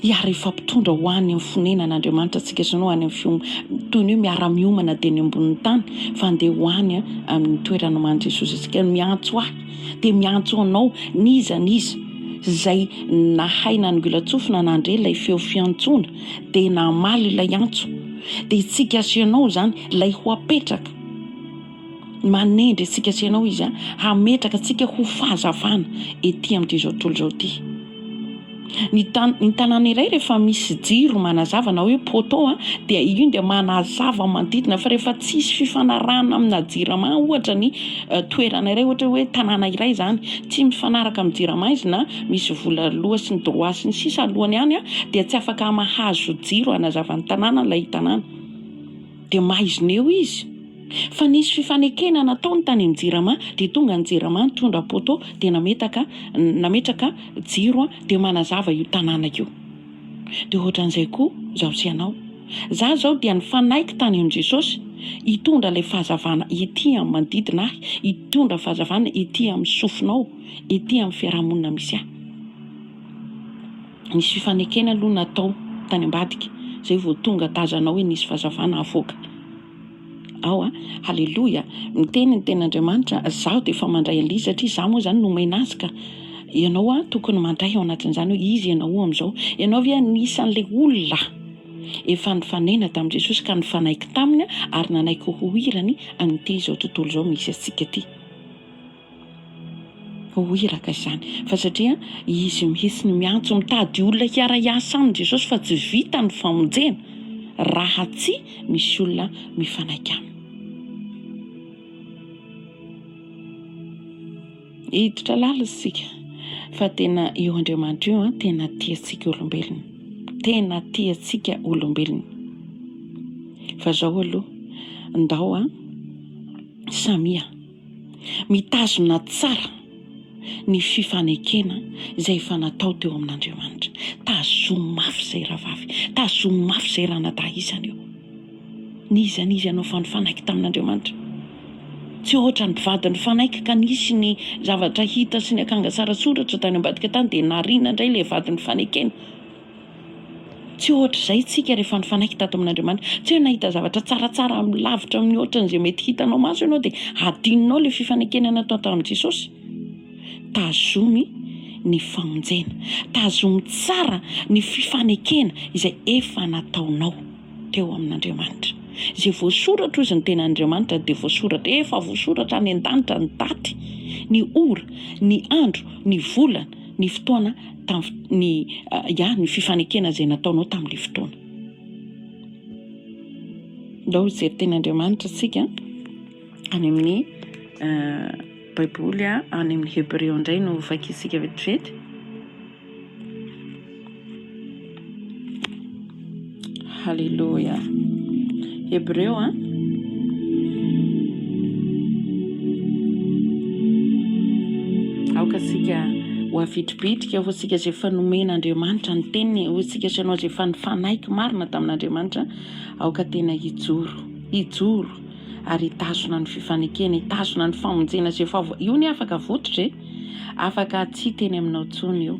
[SPEAKER 1] hiara ifampitondra ho any amin'ny fonenan'Andriamanitra antsika sy no any amin'ny toy ny hoe miara-miomana dia ny ambonin'ny tany fa andeha ho any amin'ny toerana man Jesosy. Antsika miantso ahy dia miantso anao niza izay nahay nangolan-tsofina nandre ilay feo fiantsoana dia namaly ilay antso dia itsika sy ianao izany ilay ho apetraka manendry antsika sy ianao izy hametraka antsika ho fahazavana ety amin'ity izao tontolo izao ity. Ny tanàna iray rehefa misy jiro manazava na hoe poto dia io dia manazava manodidina, fa rehefa tsisy fifanarahana amina jirama ohatra ny toerana iray, ohatra hoe tanàna iray izany tsy mifanaraka amin'ny jirama izy na misy vola loha sy ny droit sy ny sisa alohany ihany dia tsy afaka mahazo jiro hanazava ny tanàna ilay tanàna dia maizina eo izy
[SPEAKER 2] Fa nisy fifanekena nataony tany amin'ny Jirama, dia tonga ny Jirama nitondra poto dia nametraka jiro dia manazava io tanàna io. Dia ohatran'izay koa zaho sy ianao. Za zao dia nifanaiky tany amin'ny Jesosy, hitondra ilay fahazavana ety amin'ny manodidina ahy, hitondra fahazavana ety amin'ny sofinao, ety amin'ny fiarahamonina misy ahy. Nisy fifanekena aloha natao tany ambadika, zay vao tonga tazanao hoe nisy fahazavana avoaka. Haleloia. Miteny ny ten'Andriamanitra, zaho dia efa mandray an'ilay satria zaho moa zany nomena azy ka ianao tokony mandray ao anatin'izany hoe izy ianao amin'izao. Ianao ve anisan'ilay olona efa nifanena tamin'i Jesosy ka nifanaiky taminy ary nanaiky ho hirany an'ity izao tontolo izao misy antsika ity. Ho hiraka izany. Fa satria izy mihitsy ny miantso mitady olona hiara-iasa aminy Jesosy fa tsy vita ny famonjena raha tsy misy olona mifanaiky aminy. Hiditra lalina isika fa tena io Andriamanitra io tena tiantsika olombelona. Tena tiantsika olombelona. Fa zao aloha ndao samia mitazona tsara ny fifanekena izay efa natao teo amin'Andriamanitra. Tazoma mafy izay rahavavy, tazoma mafy izay raha natahisana eo. Niza ianao fa nifanaiky tamin'Andriamanitra. Tsy ohatra ny mpivady nifanaiky ka nisy ny zavatra hita sy ny akanga tsara soratra tany ambadika tany dia nariana indray ilay vady nifanekena. Tsy ohatra izay tsika rehefa nifanaiky tato amin'Andriamanitra. Tsy hoe nahita zavatra tsaratsara lavitra amin'ny ohatran'izay mety hitanao maso ianao dia adinonao ilay fifanekena natao tamin'i Jesosy. Tazomy ny famonjena, tazomy tsara ny fifanekena izay efa nataonao teo amin'Andriamanitra. Izay voasoratra ozy ny ten'Andriamanitra dia voasoratra, efa voasoratra any an-danitra ny daty, ny ora, ny andro, ny volana, ny fotoana ny fifanekena izay nataonao tamin'ilay fotoana. Ndao izay ten'Andriamanitra sika any amin'ny Baiboly any amin'ny Hebreo indray no vakisika vetivety. Haleluia. Hebreo aoka sika ho avitribitrika ho sika izay efa nomen'Andriamanitra ny teniny, ho sika sanao izay efa nifanaiky marina tamin'Andriamanitra, aoka tena hijoro ary hitazona ny fifanekena, hitazona ny famonjena izay efa io ny afaka vototra afaka tsy teny aminao tsony io,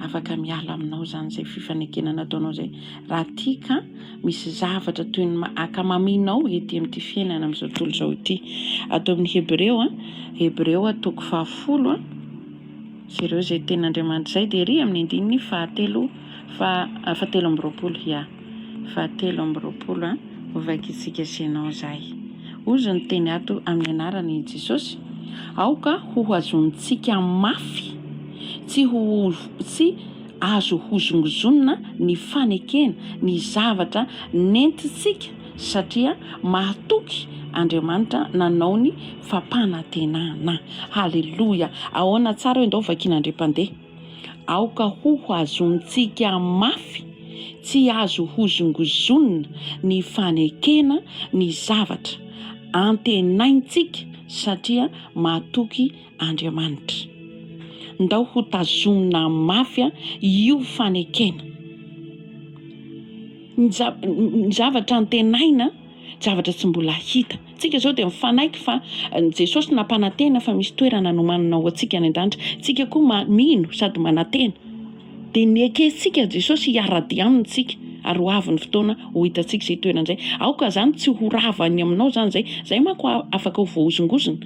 [SPEAKER 2] afaka miala aminao zany izay fifanekena nataonao izay. Raha tika misy zavatra toy ny akamaminao ety amin'ity fiainana amin'izao tontolo izao ity. Atao amin'ny Hebreo toko 10 sy ireo izay ten'Andriamanitra izay dia ry amin'ny andininy fahatelo amby roapolo ho vakisika senao zay. Ozy ny teny ato amin'ny anarany Jesosy, aoka ho azontsika mafy, tsy azo hozongozonina ny fanekena, ny zavatra nentintsika satria mahatoky Andriamanitra nanao ny fampanantenana. Haleloia. Ahoana tsara hoe ndao vakin'Andriam-pandeha. Aoka ho azontsika mafy, tsy azo hozongozonina ny fanekena, ny zavatra antenaintsika satria mahatoky Andriamanitra. Ndao ho tazomina mafy io fanekena. Ny zavatra antenaina, zavatra tsy mbola hita. Tsika zao dia mifanaiky fa Jesosy nampanantena fa misy toerana nomanina ho antsika any an-danitra. Tsika koa mino sady manantena. Dia nieketsika Jesosy hiara-dia aminy tsika ary ho avy ny fotoana ho hitantsika izay toerana izay. Aoka zany tsy ho ravany aminao zany zay manko afaka ho voahozongozona,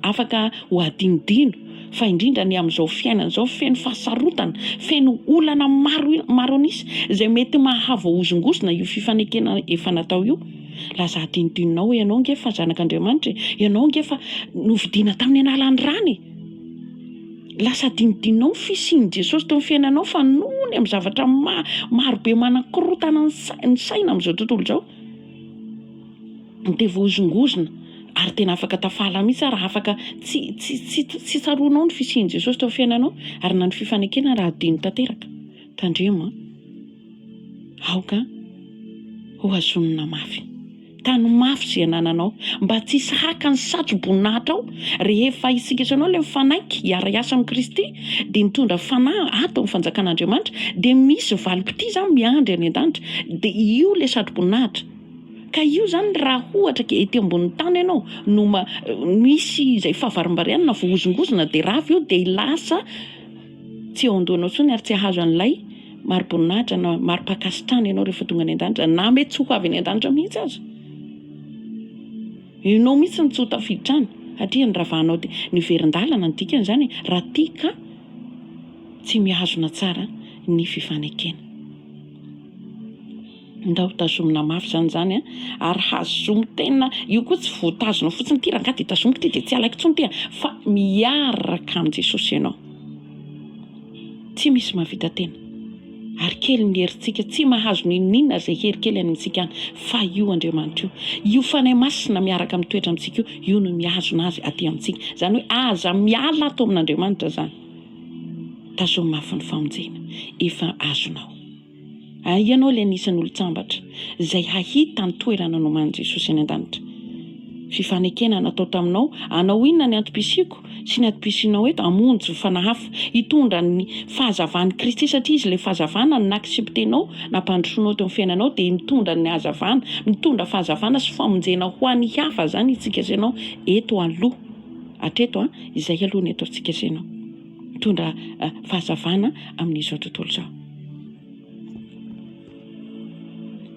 [SPEAKER 2] afaka ho adinodino. Fa indrindra ny amin'izao fiainana izao feno fahasarotana, feno olana maro anisy izay mety mahavoahozongozona io fifanekena efa natao io. Laza adinodinonao hoe ianao nge fa zanak'Andriamanitra, ianao nge fa novidiana tamin'ny analan'ny rany. Lasa adinodinonao ny fisian'i Jesosy teo amin'ny fiainanao fa nohony amin'ny zavatra marobe manakorotana ny saina amin'izao tontolo izao. Dia voahozongozona ary tena afaka tafahala mihitsy raha afaka tsy tsaroanao ny fisian'i Jesosy teo amin'ny fiainanao ary na ny fifanekena raha adino tanteraka. Tandremo aoka ho azonina mafy, tany mafy zay anananao mba tsisy haka ny satro-boninahitra ao rehefa isika isanao ilay mifanaiky hiara-iasa amin'ny Kristy dia mitondra fanahy ato amin'ny fanjakan'Andriamanitra dia misy valim-pity izany miandry any an-danitra dia io ilay satro-boninahitra. Ka io zany raha ohatra ke ety ambonin'ny tany ianao no misy izay fahavarim-barianina vohozongozona dia raha io dia lasa tsy eo an-dohanao intsony ary tsy ahazo an'ilay mari-boninahitra na mari-pakasitrana ianao rehefa tonga any an-danitra na mety tsy ho avy any an-danitra mihitsy aza. Ianao mihitsy ny tsy ho tafiditra any satria ny ravahanao dia ny verin-dalana ny dikany izany raha tia tsy mihazona tsara ny fifanekena. Ndao tazomina mafy zany ary hazomo tena io koa tsy voatazona fotsiny ty raha dia tazomiko ty dia tsy alaiko intsony ty fa miaraka amin'ny Jesosy ianao. Tsy misy mahavita tena ary kely ny herintsika tsy mahazo ninona izay hery kely any amintsika any fa io Andriamanitra io fanahy masina miaraka mitoetra amintsika io no mihazona azy aty amintsika. Izany hoe aza miala ato amin'Andriamanitra zany. Tazomy mafy ny famonjena efa azonao. Ianao ilay anisan'ny olo-tsambatra izay hahita ny toerana noman'i Jesosy any an-danitra. Fifanekena natao taminao, anao inona ny antom-pisiko sy ny antom-pisinao eto hamonjy fanahafa hitondra ny fahazavany Kristy satria izy ilay fahazavana no nakseptenao nampandrosoanao teo amin'ny fiainanao dia mitondra ny hazavana, mitondra fahazavana sy famonjena ho an'ny hafa zany itsika isanao eto aloha. Hatreto izay aloha ny eto antsika isanao. Mitondra fahazavana amin'izao tontolo izao.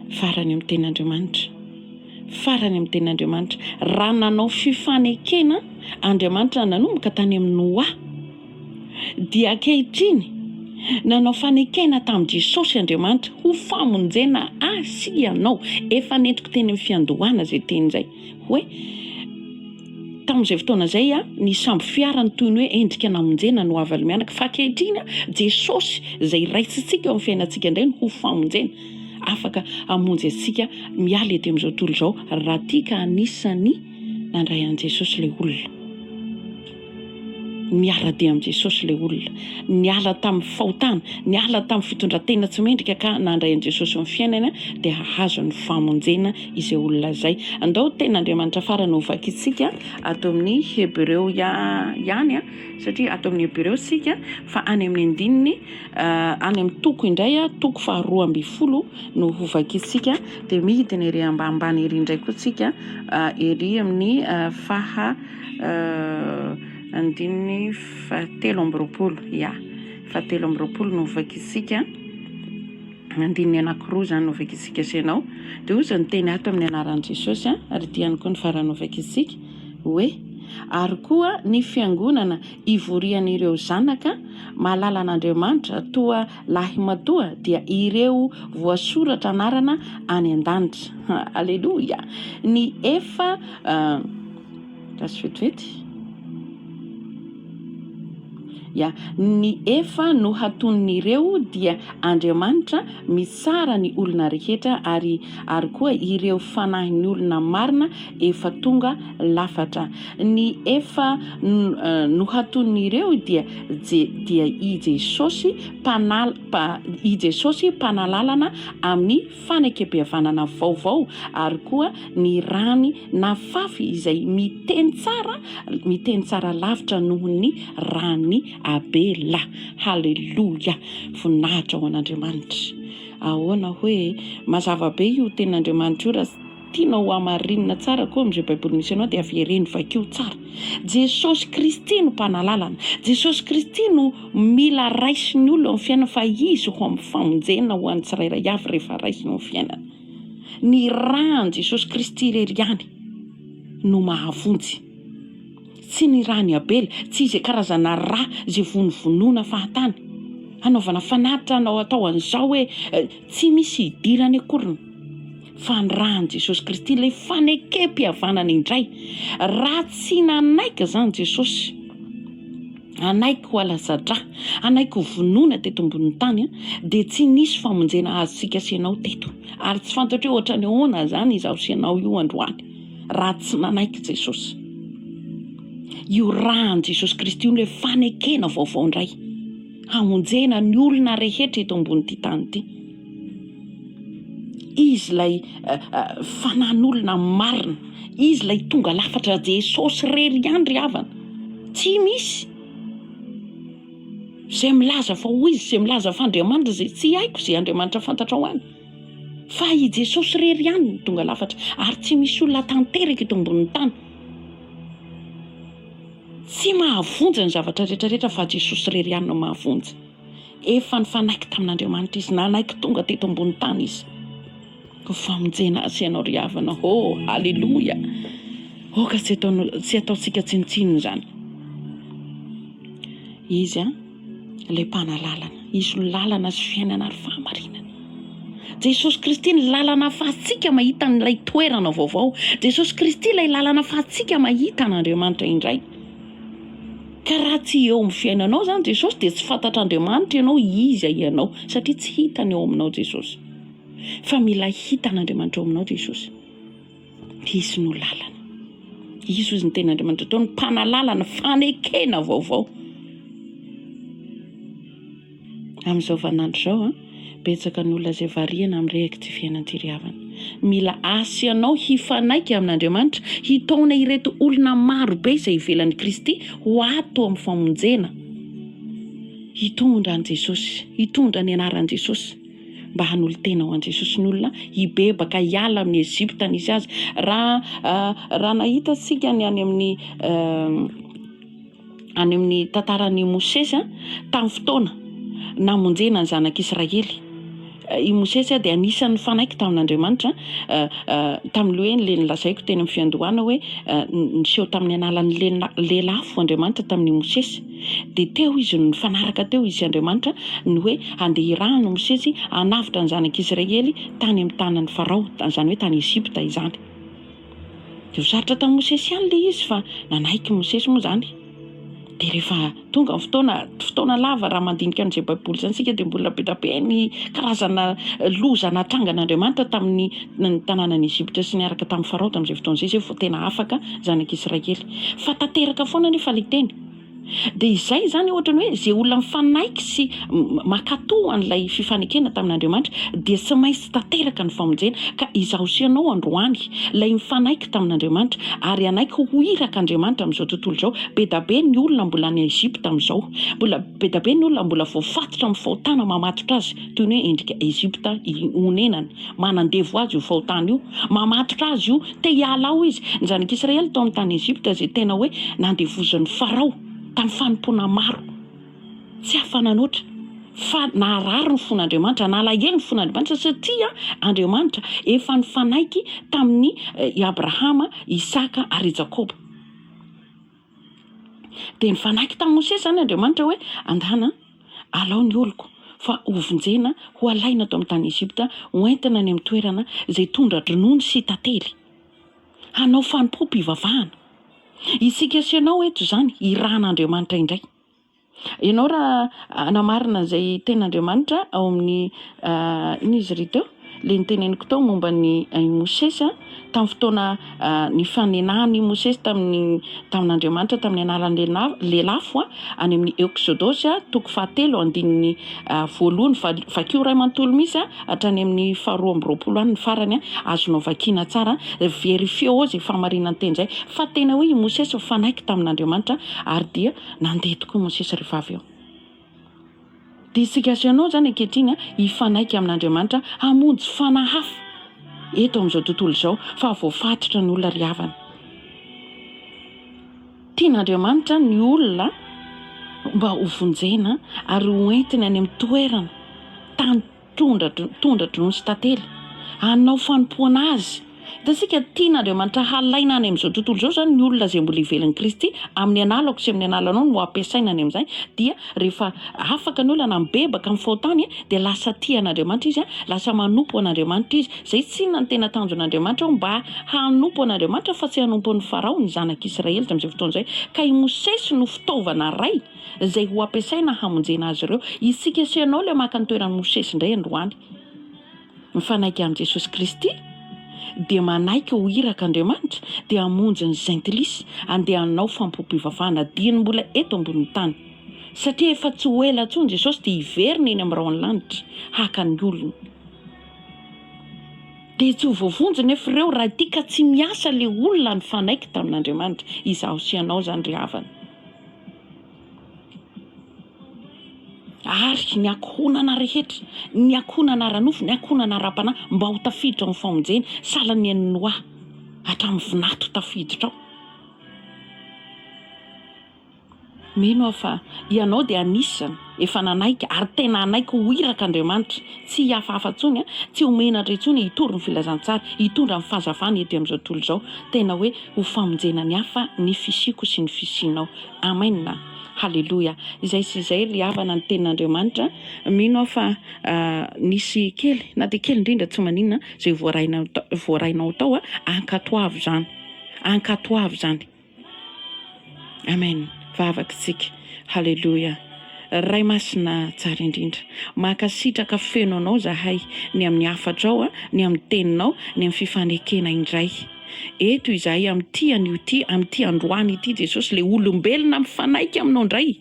[SPEAKER 2] Farany amin'ny ten'Andriamanitra. Farany amin'ny ten'Andriamanitra. Raha nanao fifanekena Andriamanitra nanomboka tany amin'ny Noa dia ankehitriny nanao fanekena tamin'i Jesosy Andriamanitra ho famonjena sy ianao. Efa nentiko teny amin'ny fiandohana izay teny izay hoe tamin'izay fotoana izay ny sambo fiarany toy ny hoe endrika namonjena no avy mianaka fa ankehitriny Jesosy izay raisitsika eo amin'ny fiainantsika indray ho famonjena. Afaka hamonjy antsika miala eto amin'izao tontolo izao raha tia ka anisany nandray an'i Jesosy ilay olona. Niala dia amin'i Jesosy ilay olona, niala tamin'ny fahotana, niala tamin'ny fitondran-tena tsy mendrika ka nandray an'i Jesosy amin'ny fiainana dia hahazo ny famonjena izay olona izay. Andao ten'Andriamanitra farany ho vakintsika ato amin'ny Hebreo ihany satria ato amin'ny Hebreo sika fa any amin'ny andininy any amin'ny toko indray toko 2:12 no ho vakintsika dia midina ery ambanimbany ery indray koa tsika ery amin'ny andininy 7:20 7:20 no vakintsika andininy anankiroa zany no vakintsika senao dia ozy ny teny ato amin'ny anaran'i Jesosy ary diany koa ny farany ho vakintsika hoe ary koa ny fiangonana ivorian'ireo zanaka mahalala an'Andriamanitra toa lahy matoa dia ireo voasoratra anarana any an-danitra. Aleloia. Ny efa ny efa no haton'ireo dia Andriamanitra mitsara ny olona rehetra ary koa ireo fanahin'ny olona marina efa tonga lafatra. Ny efa no haton'ireo dia i Jesosy mpanalalana amin'ny fanekempihavanana vaovao ary koa ny rany nafafy izay miteny tsara lavitra noho ny rany Abela. Haleluia. Voninahitra ho an'Andriamanitra. Ahoana hoe mazava be io ten'Andriamanitra io raha tianao hamarinina tsara koa amin'izay Baiboly misy anao dia avereny vakio tsara. Jesosy Kristy no mpanalalana. Jesosy Kristy no mila raisin'ny olona amin'ny fiainana fa izy ho amin'ny famonjena ho an'ny tsirairay avy rehefa raisiny amin'ny fiainana. Ny rany Jesosy Kristy irery ihany no mahavonjy. Tsy ny rany Abela, tsy izay karazana rà izay vonovonoana fahatany. Anaovana fanatitra atao an'izao hoe tsy misy idirany akoriny. Fa ny rany Jesosy Kristy ilay fanekempihavanana indray. Raha tsy nanaiky zany Jesosy, anaiky ho alazadra, anaiky ho vonoina teto ambonin'ny tany dia tsy nisy famonjena azontsika sianao teto. Ary tsy fantatra hoe ohatra ny ahoana zany izaho sianao io androany raha tsy nanaiky Jesosy. Io rany Jesosy Kristy io ilay fanekena vaovao indray hamonjena ny olona rehetra eto ambony ity tany ity. izy lay fanan'olona marina, izy lay tonga lafatra Jesosy rery ihany ry havana, tsy misy zay milaza fa ho izy, zay milaza fa Andriamanitra zay tsy haiko zay Andriamanitra fantatra ho any, fa i Jesosy rery ihany no tonga lafatra, ary tsy misy olona tanteraka eto ambonin'ny tany tsy mahavonjy ny zavatra rehetrarehetra fa Jesosy rery ihany no mahavonjy. Efa nifanaiky tamin'Andriamanitra izy, nanaiky tonga teto ambonin'ny tany izy. Ko famonjena azy ianao ry havana, halleloja. Ka tsy ataontsika tsinitsinony zany. Izy ilay mpanalalana, izy no lalana sy fiainana ary fahamarinana. Jesosy Kristy ny lalana ahafahantsika mahita n'ilay toerana vaovao. Jesosy Kristy ilay lalana ahafahantsika mahita n'Andriamanitra indray. Ka raha tsy eo amin'ny fiainanao zany Jesosy dia tsy fantatr'Andriamanitra ianao iza ianao, satria tsy hitany eo aminao Jesosy. Fa mila hita n'Andriamanitra eo aminao Jesosy. Izy no lalana. Izy ny ten'Andriamanitra tao, ny mpanalalana, fanekena vaovao. Amin'izao vaninandro zao betsaka ny olona izay variana amin'irehaka ty fiainan'ity ry havana. Mila asa ianao hifanaiky amin'Andriamanitra, hitaona ireto olona maro be izay ivelan'i Kristy ho ato amin'ny famonjena. Hitondra an' Jesosy, hitondra ny anaran'i Jesosy mba hanolo-tena ho an' Jesosy ny olona hibebaka hiala amin'ny Ezipta nisy azy. Raha nahita sika ny any amin'ny tantaran'i Mosesy tamin'ny fotoana namonjena ny zanak'Israely. I Mosesy dia anisan'ny fanaiky tamin'Andriamanitra tamin'ilay hoe le nilazaiko teny amin'ny fiandohana hoe niseho tamin'ny analan'ny lelafo Andriamanitra tamin'ny Mosesy. Dia teo izy nifanaraka teo izy Andriamanitra ny hoe andeha irahany Mosesy hanavitra ny zanak'Israely tany amin'ny tanan'ny Farao, izany hoe tany Ezipta izany. Dia sarotra tamin'ny Mosesy ihany le izy fa nanaiky Mosesy moa zany. Dia rehefa tonga ny fotoana lava raha mandinika an'izay baiboly izany sika dia mbola be ny karazana loza natrangan'Andriamanitra tamin'ny tanànan'i Ezipta sy niaraka tamin'ny Farao tamin'izay fotoana izay vao tena afaka zanak'Israely. Fa tanteraka foana nefa ilay teny. Dia izay zany ohatra ny hoe izay olona mifanaiky sy makatoa an'ilay fifanekena tamin'Andriamanitra dia tsy maintsy tanteraka ny famonjena. Ka izaho sy ianao androany ilay mifanaiky tamin'Andriamanitra ary anaiky ho iraka Andriamanitra amin'izao tontolo izao. Be da be ny olona mbola any Ezipta amin'izao, be da be ny olona mbola voafatotra amin'ny fahotana mamatotra azy toy ny hoe endrika Ezipta honenany, manandevo azy io fahotana io, mamatotra azy io, te hiala ao izy. Ny zanak'Israely tao amin'ny tany Ezipta izay tena hoe nandevozan'ny Farao tamin'ny fanompoana maro, tsy afananoatra fa narary ny fon'Andriamanitra, nalahelo ny fon'Andriamanitra satria Andriamanitra efa nifanaiky tamin'ny Abrahama, Isaka ary Jakoba. Dia nifanaiky tamin'ny Mosesy zany Andriamanitra hoe andana alao ny oloko fa hovonjena ho alaina tao amin'ny tany Ezipta, hoentina any amin'ny toerana izay tondra dronono sy tantely, hanao fanompo-pivavahana. Isika sy ianao eto zany iran'Andriamanitra indray. Ianao raha anamarina izay ten'Andriamanitra ao amin'ny iny izy ry teo le niteneniko tao momba ny Mosesy tamin'ny fotoana ny fanenahany Mosesy tamin'Andriamanitra tamin'ny anaran'ny lelafo any amin'ny Exodosy toko 7 andininy voalohany vakio ray manontolo misy hatrany amin'ny 2:20 any ny farany azonao vakiana tsara, verifie ao izay fahamarinana teny izay fa tena hoe i Mosesy mifanaiky tamin'Andriamanitra ary dia nandeha tokoa Mosesy rehefa avy eo. Dia isika sy ianao zany ankehitriny hifanaiky amin'Andriamanitra hamonjy fanahafa eto amin'izao tontolo izao fa voafatotra ny olona ry havana. Tian'Andriamanitra ny olona mba hovonjena ary hoentina any amin'ny toerana tany tondra dronono sy tantely, hanao fanompoana azy. Hitantsika tian'Andriamanitra halaina any amin'izao tontolo izao zany ny olona izay mbola ivelan'i Kristy amin'ny analako sy amin'ny analanao no ampiasaina any amin'izay. Dia rehefa afaka ny olona mibebaka amin'ny fahotany dia lasa tian'Andriamanitra izy, lasa manompo an'Andriamanitra izy. Izay tsy inona ny tena tanjon'Andriamanitra mba hanompo an'Andriamanitra fa tsy hanompo ny Farao ny zanak'Israely tamin'izay fotoana izay. Ka i Mosesy no fitaovana iray izay ho ampiasaina hamonjena azy ireo. Isika sy ianao ilay maka ny toeran'i Mosesy indray androany, mifanaiky amin'i Jesosy Kristy dia manaiky ho iraka Andriamanitra dia hamonjy ny Saintilisy andeha hanao fanompo-pivavahana diany mbola eto ambonin'ny tany, satria efa tsy ho ela intsony Jesosy dia hiverina eny amin'ny raon'ny lanitra haka ny olona. dia tsy ho voavonjy nefa ireo raha tia ka tsy miasa le olona ny fanaiky tamin'Andriamanitra izaho sy ianao zany ry havana. Ary ny ankohonana rehetra, ny ankohonana ranofo, ny ankohonana ra-panahy mba ho tafiditra amin'ny famonjena sahala ny Noa hatramin'ny vinato tafiditra ao. Mino fa ianao dia anisany efa nanaiky ary tena anaiky ho iraka Andriamanitra, tsy hafahafa ntsony, tsy homenatra intsony hitory ny filazantsara, hitondra ny fahazavana eto amin'izao tontolo izao, tena hoe ho famonjena ny hafa ny fisiko sy ny fisinao. Amen. Halleluja. Izay sy izay ry havana ny tenin'Andriamanitra. Mino fa nisy kely na dia kely indrindra tsy maninona izay voarainao tao ankatoavy zany. Ankatoavy zany. Amen. Vavakitsika. Halleluja. Ray masina tsara indrindra. Makasitraka feno anao zahay ny amin'ny hafatrao, ny amin'ny teninao, ny amin'ny fifanekena indray. Eto izahay amin'ity an'io ity, amin'ity androany ity Jesosy, le olombelona mifanaiky aminao indray.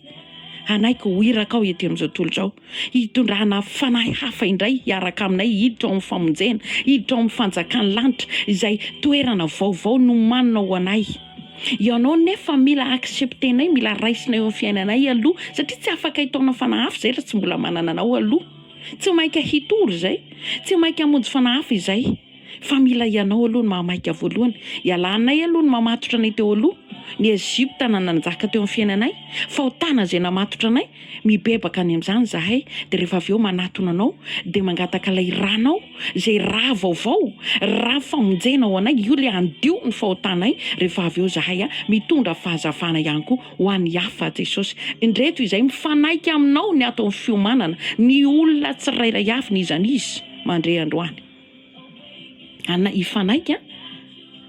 [SPEAKER 2] Anaiky ho iraka ao ety amin'izao tontolo izao. Hitondrana fanahy hafa indray hiaraka aminay, hiditra ao amin'ny famonjena, hiditra ao amin'ny fanjakan'ny lanitra, izay toerana vaovao no manana ho anay. Ianao nefa mila acceptenay, mila raisinay eo amin'ny fiainanay aloha, satria tsy afaka hitaona fanahy hafa izay raha tsy mbola manana anao aloha. Tsy maika hitory izay, tsy maika hamonjy fanahy hafa izay. Fa mila ianao aloha ny mahamaika voalohany. Ialanay aloha ny mamatotra anay teo aloha. Ny Ezipta nanjaka teo amin'ny fiainanay, fa ho tana izay namatotra anay, mibebaka any amin'izany zahay, dia rehefa avy eo manatona anao, dia mangataka ilay ranao, izay rà vaovao, rà famonjena ho anay, io le andio ny fahotanay, rehefa avy eo zahay mitondra fahazavana ihany koa ho an'ny hafa Jesosy. Indreto izay mifanaiky aminao ny ato amin'ny fiomanana, ny olona tsirairay avy ny izan'izy mandre androany. Hifanaiky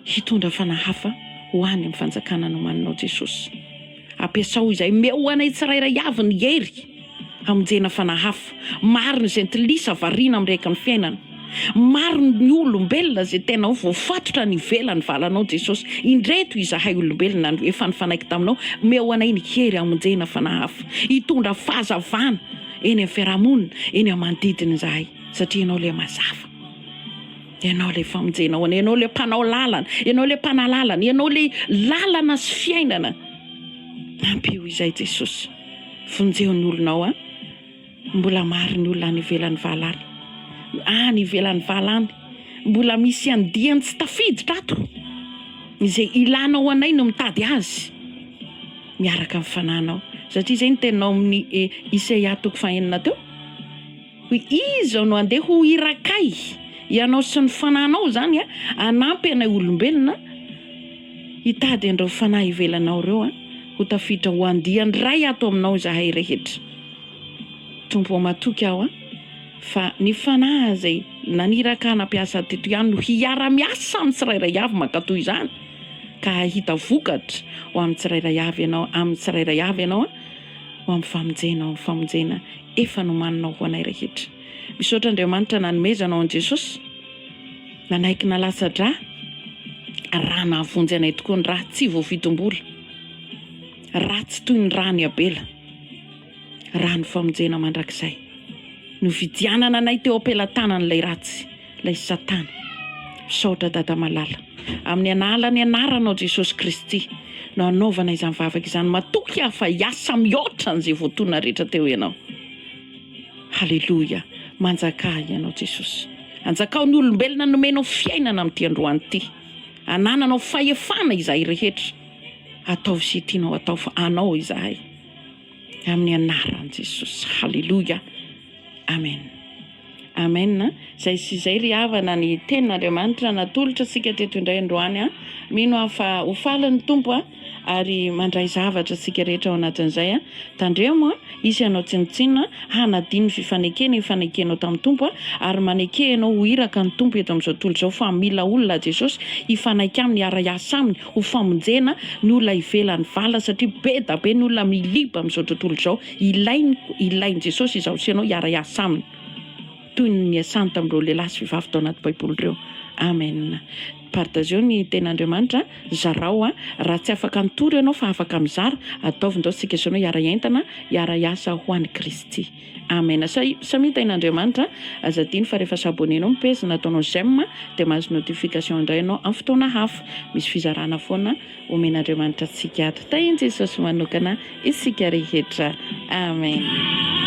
[SPEAKER 2] hitondra fanahy hafa ho any amin'ny fanjakana no maninao Jesosy. Ampiasao izay meo anay tsirairay avy ny hery hamonjena fanahy hafa. Marina izay ntilisa variana amin'iraiky ny fiainana. Marina ny olombelona izay tena ho voafatotra ny velany valanao Jesosy. Indreto izahay olombelona efa nifanaiky taminao, meo anay ny hery hamonjena fanahy hafa. Hitondra fahazavana eny amin'ny fiarahamonina, eny amin'ny manodidina izahay, satria ianao le mazava. Ianao le famonjena ho anay, ianao le mpanao lalana, ianao le mpanalalana, ianao le lalana sy fiainana. Ampio izay Jesosy. Vonjeo ny olonao mbola maro ny olona any ivelan'ny valany. Any ivelan'ny valany. Mbola misy andiany tsy tafiditra ato. Izay ilanao anay no mitady azy. Miaraka amin'ny fananao. Satria izay ny teninao amin'ny Isaia toko fahaenina teo. Hoe iza no andeha ho irakay. Ianao sy ny fananao zany anampy anay olombelona hitady an'ireo fanahy ivelanao ireo ho tafiditra ho andiany ray ato aminao zahay rehetra. Tompo matoky aho fa ny fanahy izay naniraka nampiasa teto ihany no hiara-miasa amin'ny tsirairay avy mankatoy izany ka hita vokatra ho amin'ny tsirairay avy ianao, amin'ny tsirairay avy ianao ho amin'ny famonjena efa nomaninao ho anay rehetra. Misaotra Andriamanitra nanomezanao an Jesosy, nanaiky nalasa-dra, raha nahavonjy anay tokoa ny raha tsy voafitom-bola, raha tsy toy ny raha ny Abela, raha ny famonjena mandrakizay. No vidianana anay teo ampelantanan'ilay ratsy, ilay Satana. Misaotra Dada malala, amin'ny analany anaranao Jesosy Kristy, no anaovana izany vavaka izany matoky aho fa hiasa mihoatra an'izay voatonona rehetra teo ianao. Halleluja. Manjaka ianao Jesosy. Anjakao ny olombelona nomenao fiainana amin'ity androany ity. Anananao fahefana izahay rehetra. Ataovy sy tianao atao fa anao izahay. Amin'ny anaran'i Jesosy. Halleluja. Amen. Amen. Zay sy izay ry havana ny tenin'Andriamanitra natolotra sika teto indray androany. Mino fa ho falin'ny Tompo ary mandray zavatra sika rehetra ao anatin'izay. Tandremo isy ianao tsinotsinona hanadiny ny fifanekena ifanekenao tamin'ny Tompo ary manekenao ho iraka ny Tompo eto amin'izao tontolo izao fa mila olona Jesosy hifanaiky aminy, hiara-iasa aminy, ho famonjena ny olona ivelan'ny vala satria be da be ny olona miliba amin'izao tontolo izao. Ilainy Jesosy izaho sy ianao hiara-iasa aminy. toy ny asany tamin'ireo lehilahy sy vehivavy tao anaty baiboly ireo. Amen. Partageo ny ten'Andriamanitra. Zarao raha tsy afaka nitory ianao fa afaka mizara, ataovindao sika isanao hiara-entana, hiara-iasa ho an'i Kristy. Amen. Samy ten'Andriamanitra azadiny fa rehefa s'abonenao ny page nataonao j'aime dia mahazo notification indray ianao amin'ny fotoana hafa. Misy fizarana foana omen'Andriamanitra antsika ato. Tainy Jesosy manokana isika rehetra. Amen.